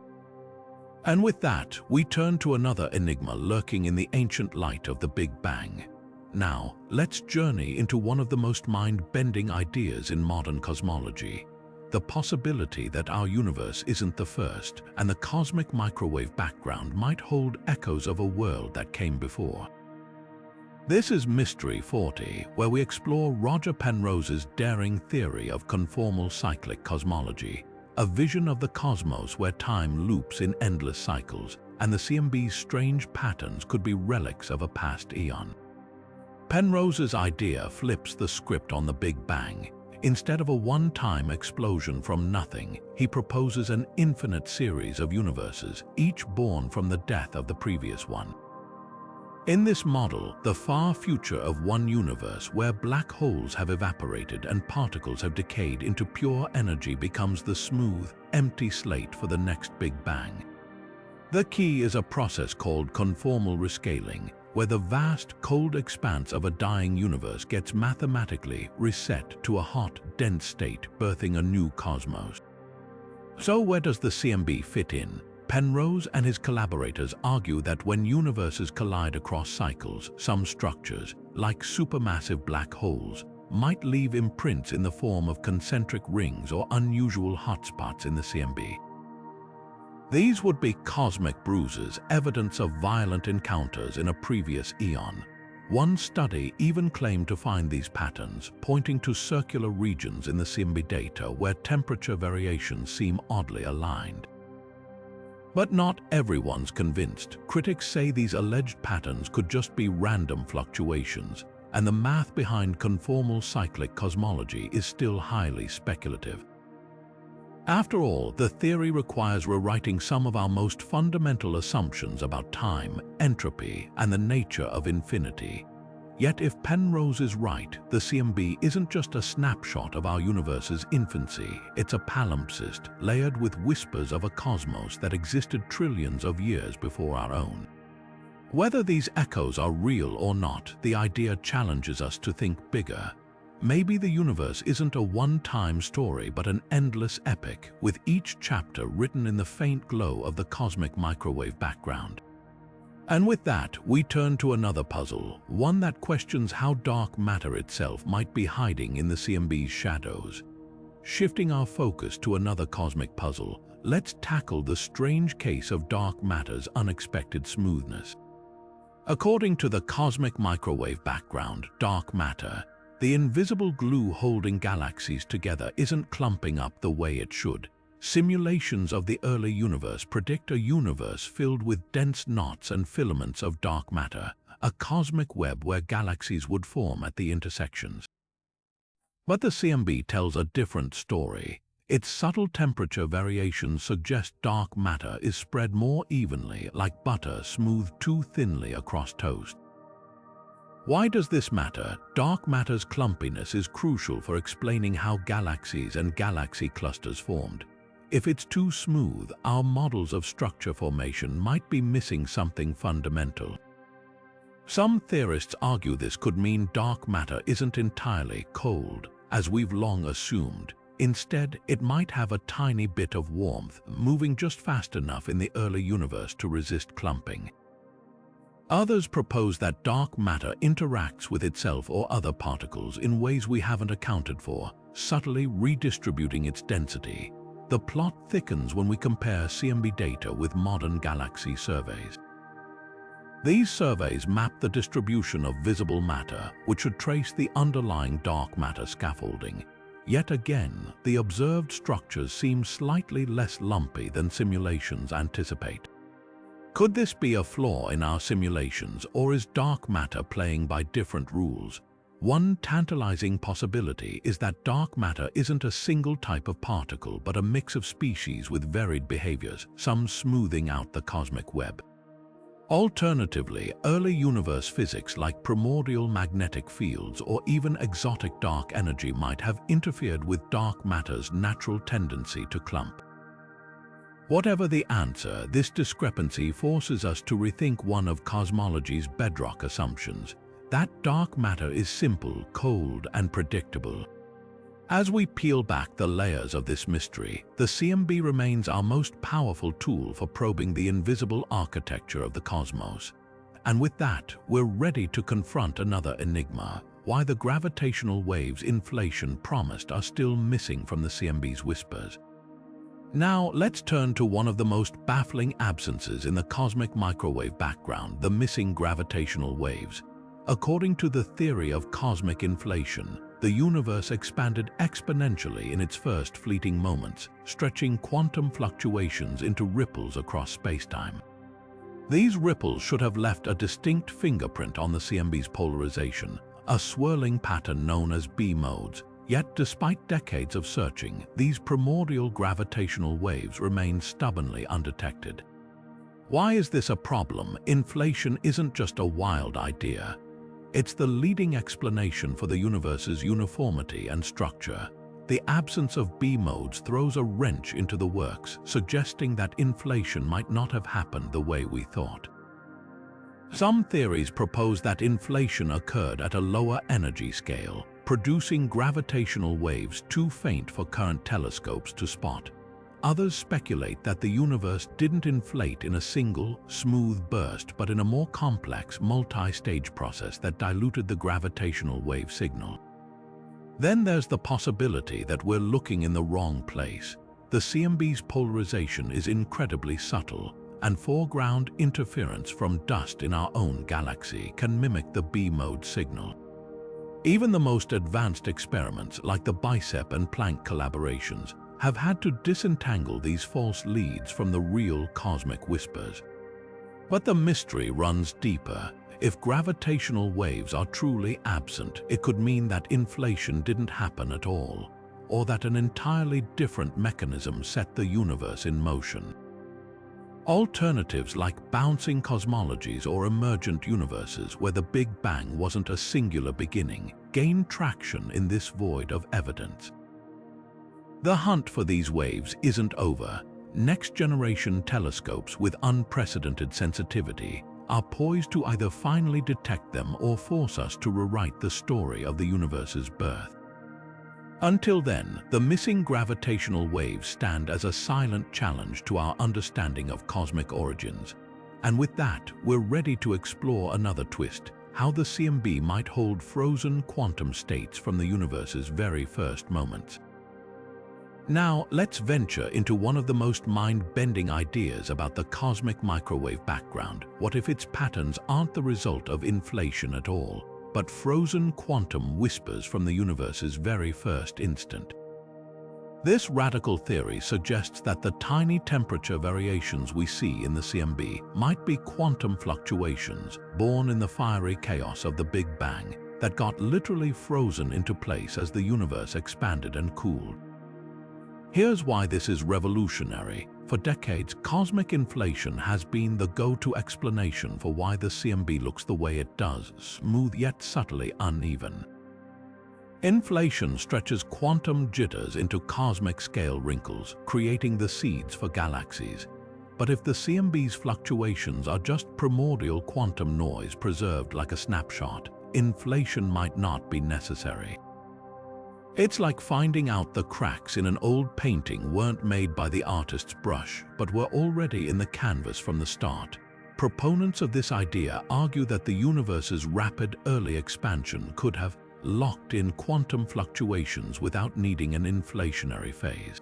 And with that, we turn to another enigma lurking in the ancient light of the Big Bang. Now, let's journey into one of the most mind-bending ideas in modern cosmology: the possibility that our universe isn't the first, and the cosmic microwave background might hold echoes of a world that came before. This is Mystery 40, where we explore Roger Penrose's daring theory of conformal cyclic cosmology, a vision of the cosmos where time loops in endless cycles, and the CMB's strange patterns could be relics of a past eon. Penrose's idea flips the script on the Big Bang. Instead of a one-time explosion from nothing, he proposes an infinite series of universes, each born from the death of the previous one. In this model, the far future of one universe where black holes have evaporated and particles have decayed into pure energy becomes the smooth, empty slate for the next Big Bang. The key is a process called conformal rescaling, where the vast, cold expanse of a dying universe gets mathematically reset to a hot, dense state, birthing a new cosmos. So where does the CMB fit in? Penrose and his collaborators argue that when universes collide across cycles, some structures, like supermassive black holes, might leave imprints in the form of concentric rings or unusual hotspots in the CMB. These would be cosmic bruises, evidence of violent encounters in a previous eon. One study even claimed to find these patterns, pointing to circular regions in the CMB data where temperature variations seem oddly aligned. But not everyone's convinced. Critics say these alleged patterns could just be random fluctuations, and the math behind conformal cyclic cosmology is still highly speculative. After all, the theory requires rewriting some of our most fundamental assumptions about time, entropy, and the nature of infinity. Yet if Penrose is right, the CMB isn't just a snapshot of our universe's infancy, it's a palimpsest layered with whispers of a cosmos that existed trillions of years before our own. Whether these echoes are real or not, the idea challenges us to think bigger. Maybe the universe isn't a one-time story but an endless epic, with each chapter written in the faint glow of the cosmic microwave background. And with that, we turn to another puzzle, one that questions how dark matter itself might be hiding in the CMB's shadows. Shifting our focus to another cosmic puzzle, let's tackle the strange case of dark matter's unexpected smoothness. According to the cosmic microwave background, dark matter, the invisible glue holding galaxies together, isn't clumping up the way it should. Simulations of the early universe predict a universe filled with dense knots and filaments of dark matter, a cosmic web where galaxies would form at the intersections. But the CMB tells a different story. Its subtle temperature variations suggest dark matter is spread more evenly, like butter smoothed too thinly across toast. Why does this matter? Dark matter's clumpiness is crucial for explaining how galaxies and galaxy clusters formed. If it's too smooth, our models of structure formation might be missing something fundamental. Some theorists argue this could mean dark matter isn't entirely cold, as we've long assumed. Instead, it might have a tiny bit of warmth, moving just fast enough in the early universe to resist clumping. Others propose that dark matter interacts with itself or other particles in ways we haven't accounted for, subtly redistributing its density. The plot thickens when we compare CMB data with modern galaxy surveys. These surveys map the distribution of visible matter, which should trace the underlying dark matter scaffolding. Yet again, the observed structures seem slightly less lumpy than simulations anticipate. Could this be a flaw in our simulations, or is dark matter playing by different rules? One tantalizing possibility is that dark matter isn't a single type of particle, but a mix of species with varied behaviors, some smoothing out the cosmic web. Alternatively, early universe physics like primordial magnetic fields or even exotic dark energy might have interfered with dark matter's natural tendency to clump. Whatever the answer, this discrepancy forces us to rethink one of cosmology's bedrock assumptions, that dark matter is simple, cold, and predictable. As we peel back the layers of this mystery, the CMB remains our most powerful tool for probing the invisible architecture of the cosmos. And with that, we're ready to confront another enigma: why the gravitational waves inflation promised are still missing from the CMB's whispers. Now, let's turn to one of the most baffling absences in the cosmic microwave background, the missing gravitational waves. According to the theory of cosmic inflation, the universe expanded exponentially in its first fleeting moments, stretching quantum fluctuations into ripples across spacetime. These ripples should have left a distinct fingerprint on the CMB's polarization, a swirling pattern known as B-modes. Yet, despite decades of searching, these primordial gravitational waves remain stubbornly undetected. Why is this a problem? Inflation isn't just a wild idea. It's the leading explanation for the universe's uniformity and structure. The absence of B-modes throws a wrench into the works, suggesting that inflation might not have happened the way we thought. Some theories propose that inflation occurred at a lower energy scale, producing gravitational waves too faint for current telescopes to spot. Others speculate that the universe didn't inflate in a single, smooth burst, but in a more complex, multi-stage process that diluted the gravitational wave signal. Then there's the possibility that we're looking in the wrong place. The CMB's polarization is incredibly subtle, and foreground interference from dust in our own galaxy can mimic the B-mode signal. Even the most advanced experiments, like the Bicep and Planck collaborations, have had to disentangle these false leads from the real cosmic whispers. But the mystery runs deeper. If gravitational waves are truly absent, it could mean that inflation didn't happen at all, or that an entirely different mechanism set the universe in motion. Alternatives like bouncing cosmologies or emergent universes, where the Big Bang wasn't a singular beginning, gain traction in this void of evidence. The hunt for these waves isn't over. Next-generation telescopes with unprecedented sensitivity are poised to either finally detect them or force us to rewrite the story of the universe's birth. Until then, the missing gravitational waves stand as a silent challenge to our understanding of cosmic origins. And with that, we're ready to explore another twist: how the CMB might hold frozen quantum states from the universe's very first moments. Now, let's venture into one of the most mind-bending ideas about the cosmic microwave background. What if its patterns aren't the result of inflation at all, but frozen quantum whispers from the universe's very first instant? This radical theory suggests that the tiny temperature variations we see in the CMB might be quantum fluctuations born in the fiery chaos of the Big Bang that got literally frozen into place as the universe expanded and cooled. Here's why this is revolutionary. For decades, cosmic inflation has been the go-to explanation for why the CMB looks the way it does, smooth yet subtly uneven. Inflation stretches quantum jitters into cosmic scale wrinkles, creating the seeds for galaxies. But if the CMB's fluctuations are just primordial quantum noise preserved like a snapshot, inflation might not be necessary. It's like finding out the cracks in an old painting weren't made by the artist's brush, but were already in the canvas from the start. Proponents of this idea argue that the universe's rapid early expansion could have locked in quantum fluctuations without needing an inflationary phase.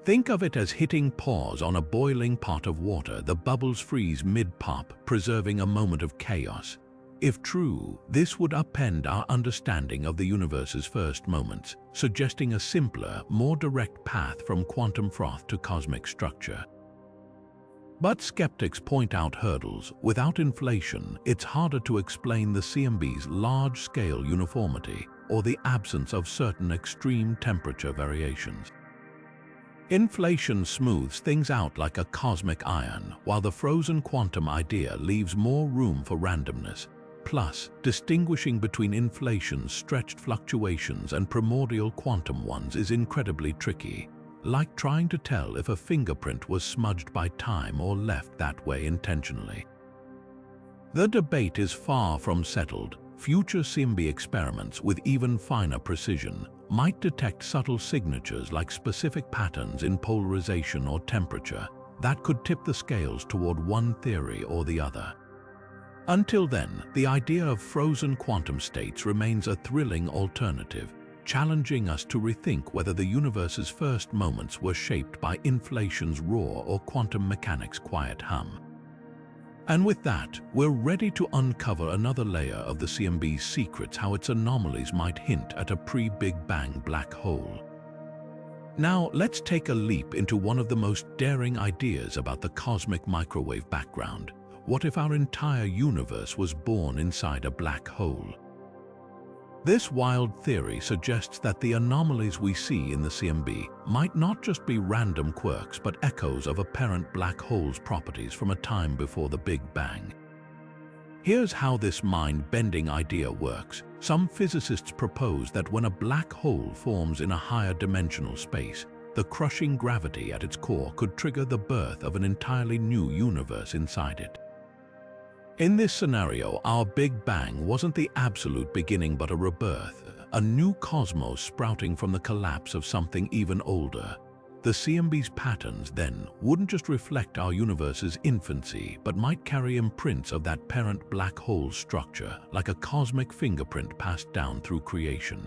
Think of it as hitting pause on a boiling pot of water. The bubbles freeze mid-pop, preserving a moment of chaos. If true, this would upend our understanding of the universe's first moments, suggesting a simpler, more direct path from quantum froth to cosmic structure. But skeptics point out hurdles. Without inflation, it's harder to explain the CMB's large-scale uniformity or the absence of certain extreme temperature variations. Inflation smooths things out like a cosmic iron, while the frozen quantum idea leaves more room for randomness. Plus, distinguishing between inflation's stretched fluctuations and primordial quantum ones is incredibly tricky, like trying to tell if a fingerprint was smudged by time or left that way intentionally. The debate is far from settled. Future CMB experiments with even finer precision might detect subtle signatures like specific patterns in polarization or temperature that could tip the scales toward one theory or the other. Until then, the idea of frozen quantum states remains a thrilling alternative, challenging us to rethink whether the universe's first moments were shaped by inflation's roar or quantum mechanics' quiet hum. And with that, we're ready to uncover another layer of the CMB's secrets, how its anomalies might hint at a pre-Big Bang black hole. Now, let's take a leap into one of the most daring ideas about the cosmic microwave background. What if our entire universe was born inside a black hole? This wild theory suggests that the anomalies we see in the CMB might not just be random quirks but echoes of a parent black hole's properties from a time before the Big Bang. Here's how this mind-bending idea works. Some physicists propose that when a black hole forms in a higher dimensional space, the crushing gravity at its core could trigger the birth of an entirely new universe inside it. In this scenario, our Big Bang wasn't the absolute beginning but a rebirth, a new cosmos sprouting from the collapse of something even older. The CMB's patterns, then, wouldn't just reflect our universe's infancy, but might carry imprints of that parent black hole structure, like a cosmic fingerprint passed down through creation.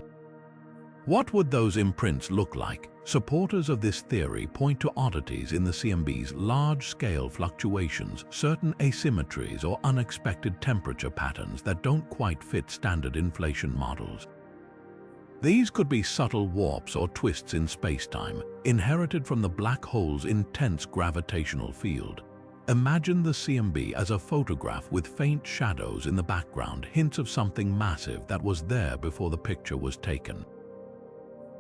What would those imprints look like? Supporters of this theory point to oddities in the CMB's large-scale fluctuations, certain asymmetries or unexpected temperature patterns that don't quite fit standard inflation models. These could be subtle warps or twists in spacetime, inherited from the black hole's intense gravitational field. Imagine the CMB as a photograph with faint shadows in the background, hints of something massive that was there before the picture was taken.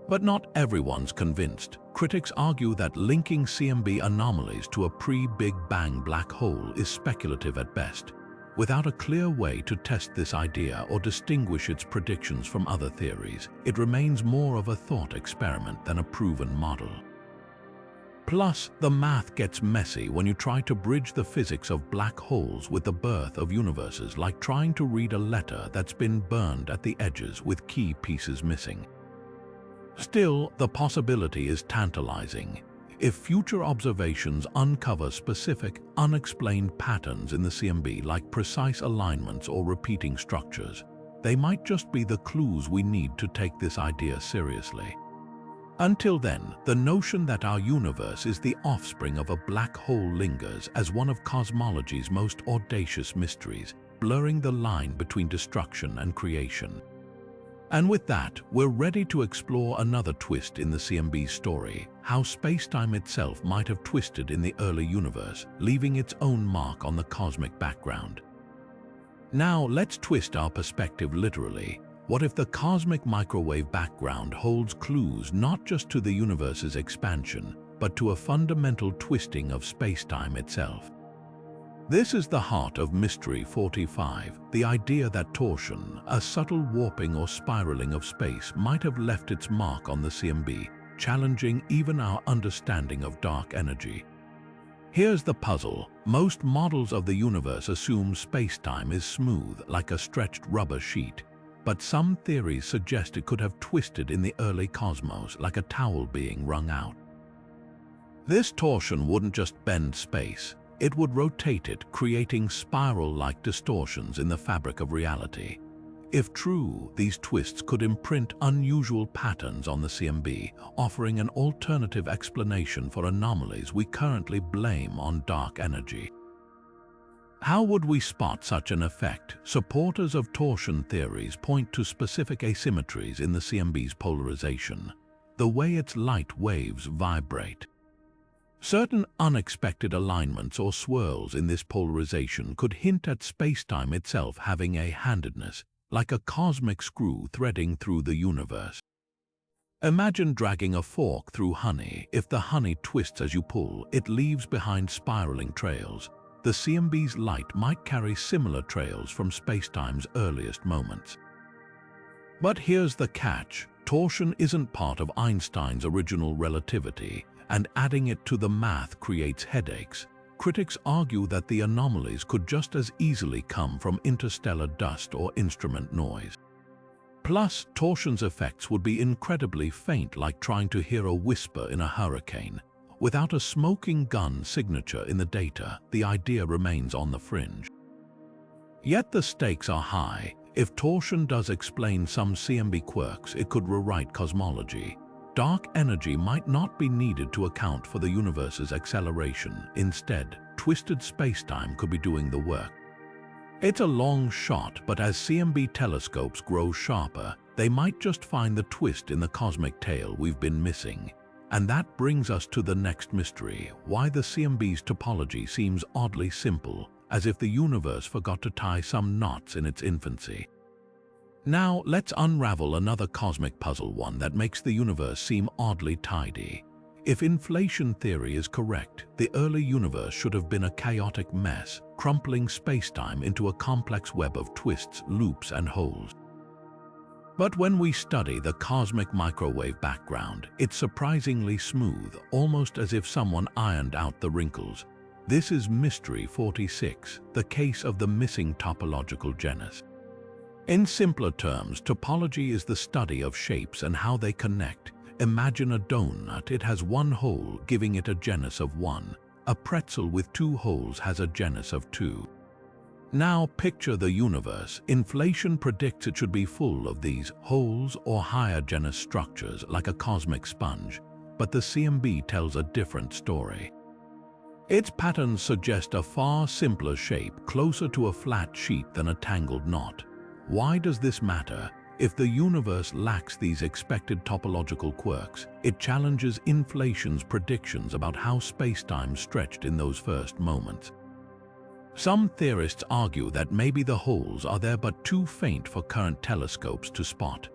But not everyone's convinced. Critics argue that linking CMB anomalies to a pre-Big Bang black hole is speculative at best, without a clear way to test this idea or distinguish its predictions from other theories. It remains more of a thought experiment than a proven model. Plus, the math gets messy when you try to bridge the physics of black holes with the birth of universes, like trying to read a letter that's been burned at the edges with key pieces missing. Still, the possibility is tantalizing. If future observations uncover specific, unexplained patterns in the CMB, like precise alignments or repeating structures, they might just be the clues we need to take this idea seriously. Until then, the notion that our universe is the offspring of a black hole lingers as one of cosmology's most audacious mysteries, blurring the line between destruction and creation. And with that, we're ready to explore another twist in the CMB story, how space-time itself might have twisted in the early universe, leaving its own mark on the cosmic background. Now, let's twist our perspective literally. What if the cosmic microwave background holds clues not just to the universe's expansion, but to a fundamental twisting of space-time itself? This is the heart of Mystery 45, the idea that torsion, a subtle warping or spiraling of space, might have left its mark on the CMB, challenging even our understanding of dark energy. Here's the puzzle. Most models of the universe assume space-time is smooth, like a stretched rubber sheet, but some theories suggest it could have twisted in the early cosmos, like a towel being wrung out. This torsion wouldn't just bend space. It would rotate it, creating spiral-like distortions in the fabric of reality. If true, these twists could imprint unusual patterns on the CMB, offering an alternative explanation for anomalies we currently blame on dark energy. How would we spot such an effect? Supporters of torsion theories point to specific asymmetries in the CMB's polarization, the way its light waves vibrate. Certain unexpected alignments or swirls in this polarization could hint at space-time itself having a handedness, like a cosmic screw threading through the universe. Imagine dragging a fork through honey. If the honey twists as you pull, it leaves behind spiraling trails. The CMB's light might carry similar trails from space-time's earliest moments. But here's the catch. Torsion isn't part of Einstein's original relativity, and adding it to the math creates headaches. Critics argue that the anomalies could just as easily come from interstellar dust or instrument noise. Plus, torsion's effects would be incredibly faint, like trying to hear a whisper in a hurricane. Without a smoking gun signature in the data, the idea remains on the fringe. Yet the stakes are high. If torsion does explain some CMB quirks, it could rewrite cosmology. Dark energy might not be needed to account for the universe's acceleration. Instead, twisted spacetime could be doing the work. It's a long shot, but as CMB telescopes grow sharper, they might just find the twist in the cosmic tale we've been missing. And that brings us to the next mystery, why the CMB's topology seems oddly simple, as if the universe forgot to tie some knots in its infancy. Now, let's unravel another cosmic puzzle, one that makes the universe seem oddly tidy. If inflation theory is correct, the early universe should have been a chaotic mess, crumpling spacetime into a complex web of twists, loops, and holes. But when we study the cosmic microwave background, it's surprisingly smooth, almost as if someone ironed out the wrinkles. This is Mystery 46, the case of the missing topological genus. In simpler terms, topology is the study of shapes and how they connect. Imagine a donut. It has one hole, giving it a genus of 1. A pretzel with 2 holes has a genus of 2. Now picture the universe. Inflation predicts it should be full of these holes or higher genus structures, like a cosmic sponge. But the CMB tells a different story. Its patterns suggest a far simpler shape, closer to a flat sheet than a tangled knot. Why does this matter? If the universe lacks these expected topological quirks, it challenges inflation's predictions about how spacetime stretched in those first moments. Some theorists argue that maybe the holes are there but too faint for current telescopes to spot.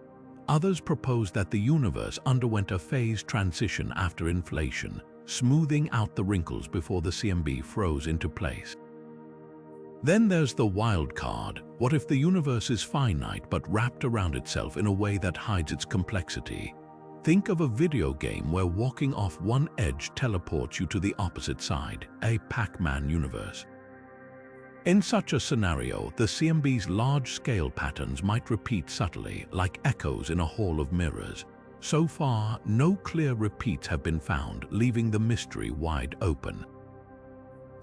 Others propose that the universe underwent a phase transition after inflation, smoothing out the wrinkles before the CMB froze into place. Then there's the wild card. What if the universe is finite but wrapped around itself in a way that hides its complexity? Think of a video game where walking off one edge teleports you to the opposite side, a Pac-Man universe. In such a scenario, the CMB's large-scale patterns might repeat subtly, like echoes in a hall of mirrors. So far, no clear repeats have been found, leaving the mystery wide open.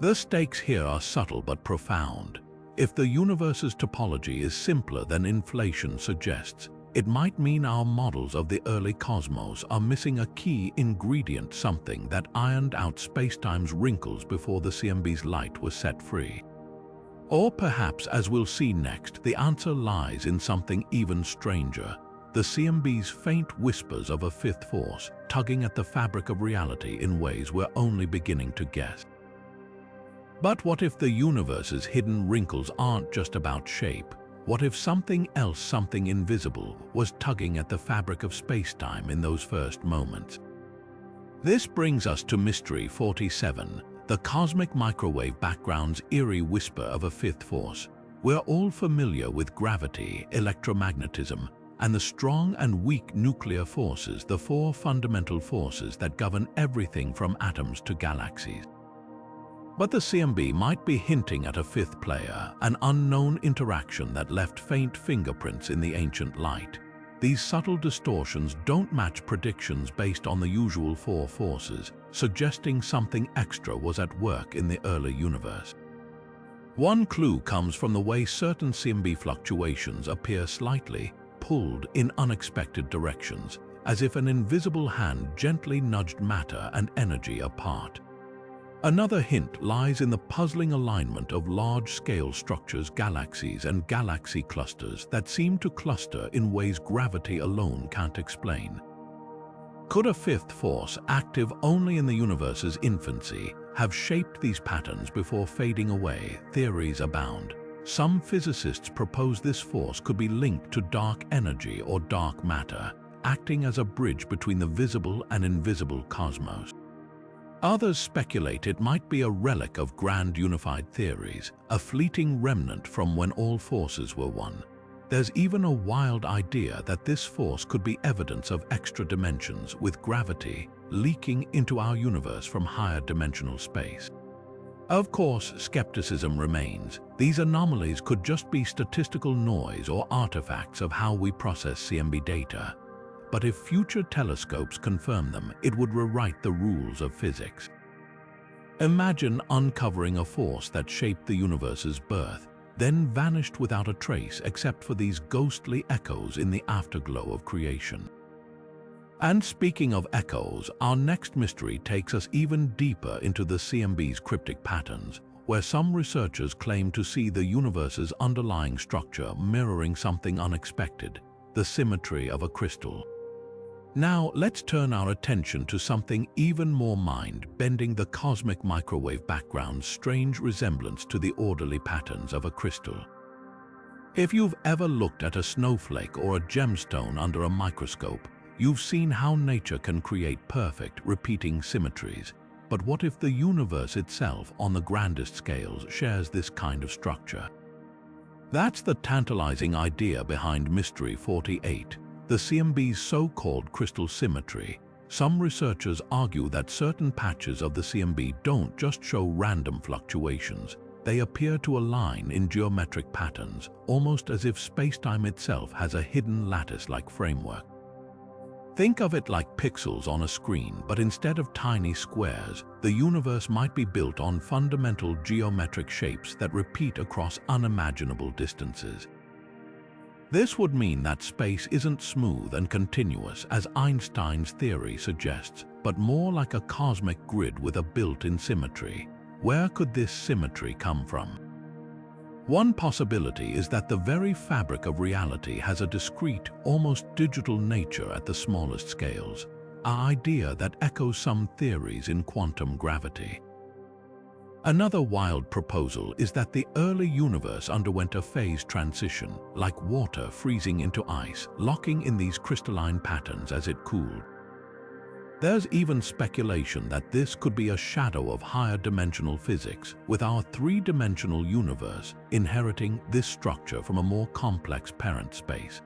The stakes here are subtle but profound. If the universe's topology is simpler than inflation suggests, it might mean our models of the early cosmos are missing a key ingredient, something that ironed out spacetime's wrinkles before the CMB's light was set free. Or perhaps, as we'll see next, the answer lies in something even stranger. the CMB's faint whispers of a fifth force tugging at the fabric of reality in ways we're only beginning to guess. But what if the universe's hidden wrinkles aren't just about shape? What if something else, something invisible, was tugging at the fabric of space-time in those first moments? This brings us to Mystery 47, the cosmic microwave background's eerie whisper of a fifth force. We're all familiar with gravity, electromagnetism, and the strong and weak nuclear forces, the four fundamental forces that govern everything from atoms to galaxies. But the CMB might be hinting at a fifth player, an unknown interaction that left faint fingerprints in the ancient light. These subtle distortions don't match predictions based on the usual four forces, suggesting something extra was at work in the early universe. One clue comes from the way certain CMB fluctuations appear slightly pulled in unexpected directions, as if an invisible hand gently nudged matter and energy apart. Another hint lies in the puzzling alignment of large-scale structures, galaxies and galaxy clusters that seem to cluster in ways gravity alone can't explain. Could a fifth force, active only in the universe's infancy, have shaped these patterns before fading away? Theories abound. Some physicists propose this force could be linked to dark energy or dark matter, acting as a bridge between the visible and invisible cosmos. Others speculate it might be a relic of grand unified theories, a fleeting remnant from when all forces were one. There's even a wild idea that this force could be evidence of extra dimensions, with gravity leaking into our universe from higher dimensional space. Of course, skepticism remains. These anomalies could just be statistical noise or artifacts of how we process CMB data. But if future telescopes confirm them, it would rewrite the rules of physics. Imagine uncovering a force that shaped the universe's birth, then vanished without a trace except for these ghostly echoes in the afterglow of creation. And speaking of echoes, our next mystery takes us even deeper into the CMB's cryptic patterns, where some researchers claim to see the universe's underlying structure mirroring something unexpected, the symmetry of a crystal. Now, let's turn our attention to something even more mind-bending: the cosmic microwave background's strange resemblance to the orderly patterns of a crystal. If you've ever looked at a snowflake or a gemstone under a microscope, you've seen how nature can create perfect, repeating symmetries. But what if the universe itself, on the grandest scales, shares this kind of structure? That's the tantalizing idea behind Mystery 48. The CMB's so-called crystal symmetry. Some researchers argue that certain patches of the CMB don't just show random fluctuations. They appear to align in geometric patterns, almost as if space-time itself has a hidden lattice-like framework. Think of it like pixels on a screen, but instead of tiny squares, the universe might be built on fundamental geometric shapes that repeat across unimaginable distances. This would mean that space isn't smooth and continuous, as Einstein's theory suggests, but more like a cosmic grid with a built-in symmetry. Where could this symmetry come from? One possibility is that the very fabric of reality has a discrete, almost digital nature at the smallest scales, an idea that echoes some theories in quantum gravity. Another wild proposal is that the early universe underwent a phase transition, like water freezing into ice, locking in these crystalline patterns as it cooled. There's even speculation that this could be a shadow of higher dimensional physics, with our three-dimensional universe inheriting this structure from a more complex parent space.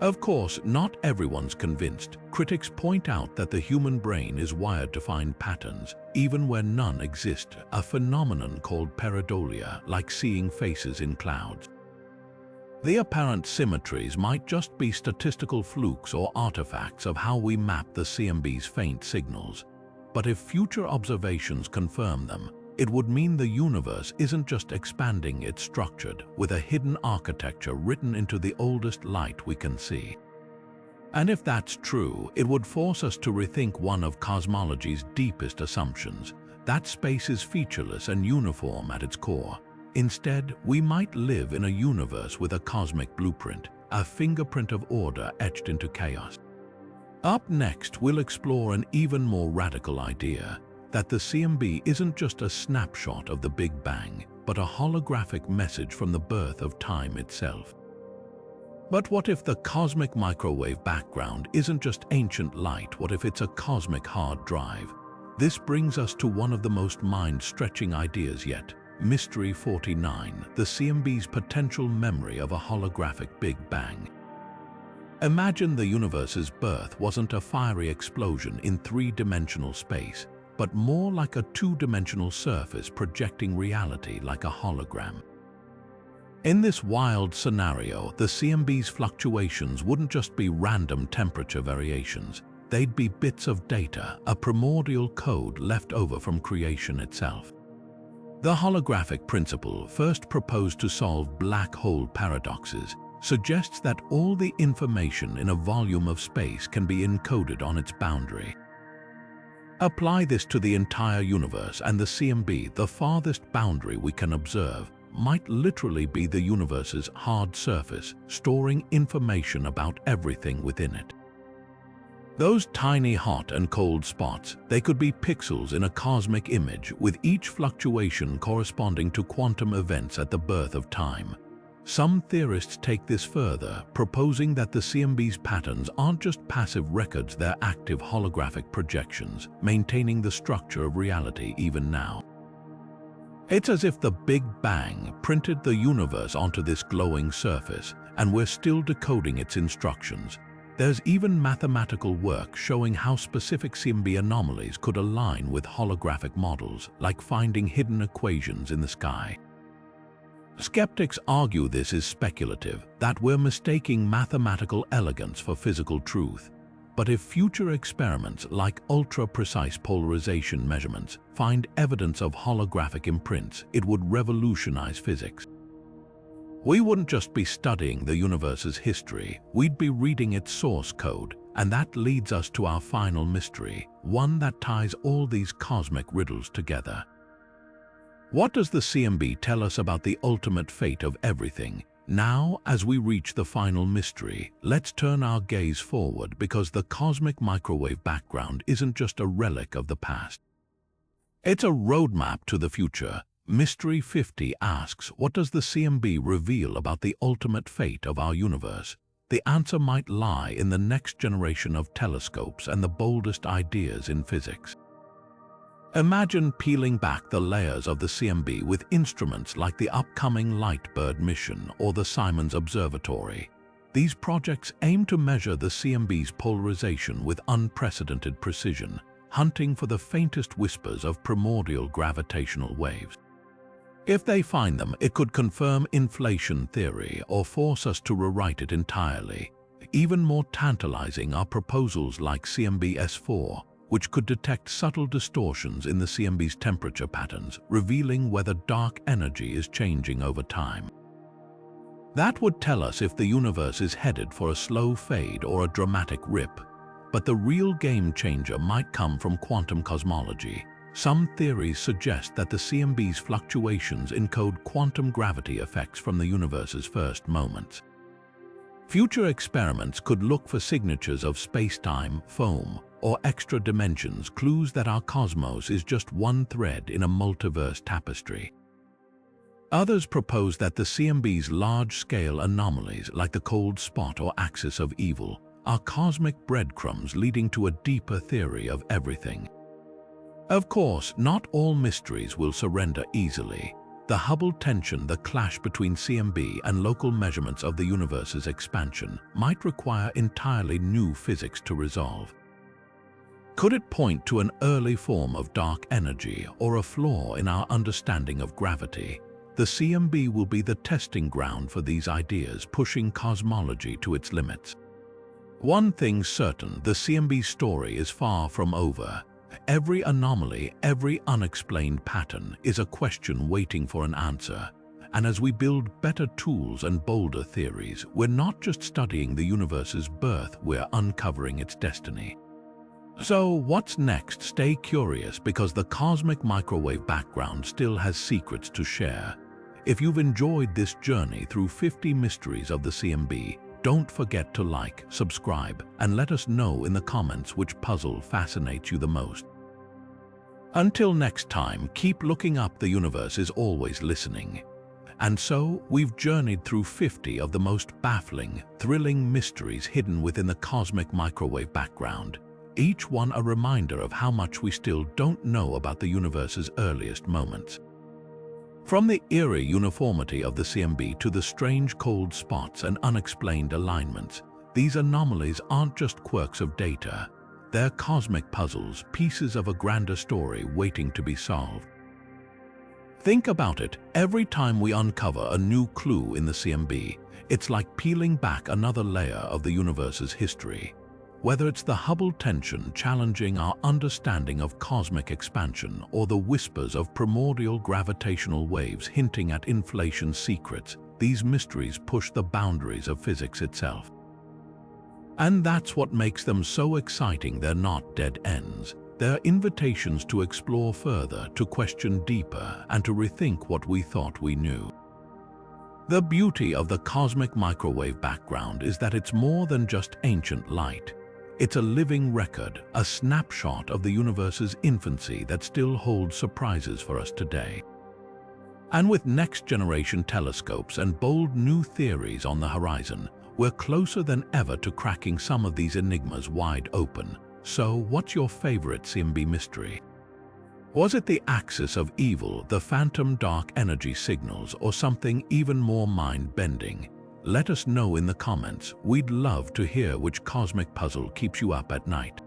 Of course, not everyone's convinced. Critics point out that the human brain is wired to find patterns, even where none exist, a phenomenon called pareidolia, like seeing faces in clouds. The apparent symmetries might just be statistical flukes or artifacts of how we map the CMB's faint signals. But if future observations confirm them, it would mean the universe isn't just expanding, it's structured, with a hidden architecture written into the oldest light we can see. And if that's true, it would force us to rethink one of cosmology's deepest assumptions, that space is featureless and uniform at its core. Instead, we might live in a universe with a cosmic blueprint, a fingerprint of order etched into chaos. Up next, we'll explore an even more radical idea, that the CMB isn't just a snapshot of the Big Bang, but a holographic message from the birth of time itself. But what if the cosmic microwave background isn't just ancient light? What if it's a cosmic hard drive? This brings us to one of the most mind-stretching ideas yet. Mystery 49, the CMB's potential memory of a holographic Big Bang. Imagine the universe's birth wasn't a fiery explosion in three-dimensional space, but more like a two-dimensional surface projecting reality like a hologram. In this wild scenario, the CMB's fluctuations wouldn't just be random temperature variations. They'd be bits of data, a primordial code left over from creation itself. The holographic principle, first proposed to solve black hole paradoxes, suggests that all the information in a volume of space can be encoded on its boundary. Apply this to the entire universe, and the CMB, the farthest boundary we can observe, might literally be the universe's hard surface, storing information about everything within it. Those tiny hot and cold spots, they could be pixels in a cosmic image, with each fluctuation corresponding to quantum events at the birth of time. Some theorists take this further, proposing that the CMB's patterns aren't just passive records, they're active holographic projections, maintaining the structure of reality even now. It's as if the Big Bang printed the universe onto this glowing surface, and we're still decoding its instructions. There's even mathematical work showing how specific CMB anomalies could align with holographic models, like finding hidden equations in the sky. Skeptics argue this is speculative, that we're mistaking mathematical elegance for physical truth. But if future experiments like ultra-precise polarization measurements find evidence of holographic imprints, it would revolutionize physics. We wouldn't just be studying the universe's history, we'd be reading its source code, and that leads us to our final mystery, one that ties all these cosmic riddles together. What does the CMB tell us about the ultimate fate of everything? Now, as we reach the final mystery, let's turn our gaze forward, because the cosmic microwave background isn't just a relic of the past. It's a roadmap to the future. Mystery 50 asks, what does the CMB reveal about the ultimate fate of our universe? The answer might lie in the next generation of telescopes and the boldest ideas in physics. Imagine peeling back the layers of the CMB with instruments like the upcoming Lightbird mission or the Simons Observatory. These projects aim to measure the CMB's polarization with unprecedented precision, hunting for the faintest whispers of primordial gravitational waves. If they find them, it could confirm inflation theory or force us to rewrite it entirely. Even more tantalizing are proposals like CMB S4, which could detect subtle distortions in the CMB's temperature patterns, revealing whether dark energy is changing over time. That would tell us if the universe is headed for a slow fade or a dramatic rip. But the real game changer might come from quantum cosmology. Some theories suggest that the CMB's fluctuations encode quantum gravity effects from the universe's first moments. Future experiments could look for signatures of space-time, foam, or extra dimensions, clues that our cosmos is just one thread in a multiverse tapestry. Others propose that the CMB's large-scale anomalies, like the cold spot or axis of evil, are cosmic breadcrumbs leading to a deeper theory of everything. Of course, not all mysteries will surrender easily. The Hubble tension, the clash between CMB and local measurements of the universe's expansion, might require entirely new physics to resolve. Could it point to an early form of dark energy or a flaw in our understanding of gravity? The CMB will be the testing ground for these ideas, pushing cosmology to its limits. One thing's certain, the CMB story is far from over. Every anomaly, every unexplained pattern is a question waiting for an answer. And as we build better tools and bolder theories, we're not just studying the universe's birth, we're uncovering its destiny. So what's next? Stay curious, because the cosmic microwave background still has secrets to share. If you've enjoyed this journey through 50 mysteries of the CMB, Don't forget to like, subscribe, and let us know in the comments which puzzle fascinates you the most. Until next time, keep looking up. The universe is always listening. And so, we've journeyed through 50 of the most baffling, thrilling mysteries hidden within the cosmic microwave background, each one a reminder of how much we still don't know about the universe's earliest moments. From the eerie uniformity of the CMB to the strange cold spots and unexplained alignments, these anomalies aren't just quirks of data. They're cosmic puzzles, pieces of a grander story waiting to be solved. Think about it, every time we uncover a new clue in the CMB, it's like peeling back another layer of the universe's history. Whether it's the Hubble tension challenging our understanding of cosmic expansion or the whispers of primordial gravitational waves hinting at inflation's secrets, these mysteries push the boundaries of physics itself. And that's what makes them so exciting. They're not dead ends. They're invitations to explore further, to question deeper, and to rethink what we thought we knew. The beauty of the cosmic microwave background is that it's more than just ancient light. It's a living record, a snapshot of the universe's infancy that still holds surprises for us today. And with next-generation telescopes and bold new theories on the horizon, we're closer than ever to cracking some of these enigmas wide open. So, what's your favorite CMB mystery? Was it the axis of evil, the phantom dark energy signals, or something even more mind-bending? Let us know in the comments. We'd love to hear which cosmic puzzle keeps you up at night.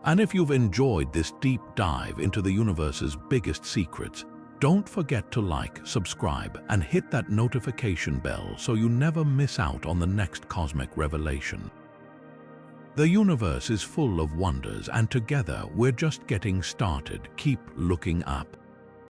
And if you've enjoyed this deep dive into the universe's biggest secrets, don't forget to like, subscribe, and hit that notification bell so you never miss out on the next cosmic revelation. The universe is full of wonders, and together we're just getting started. Keep looking up.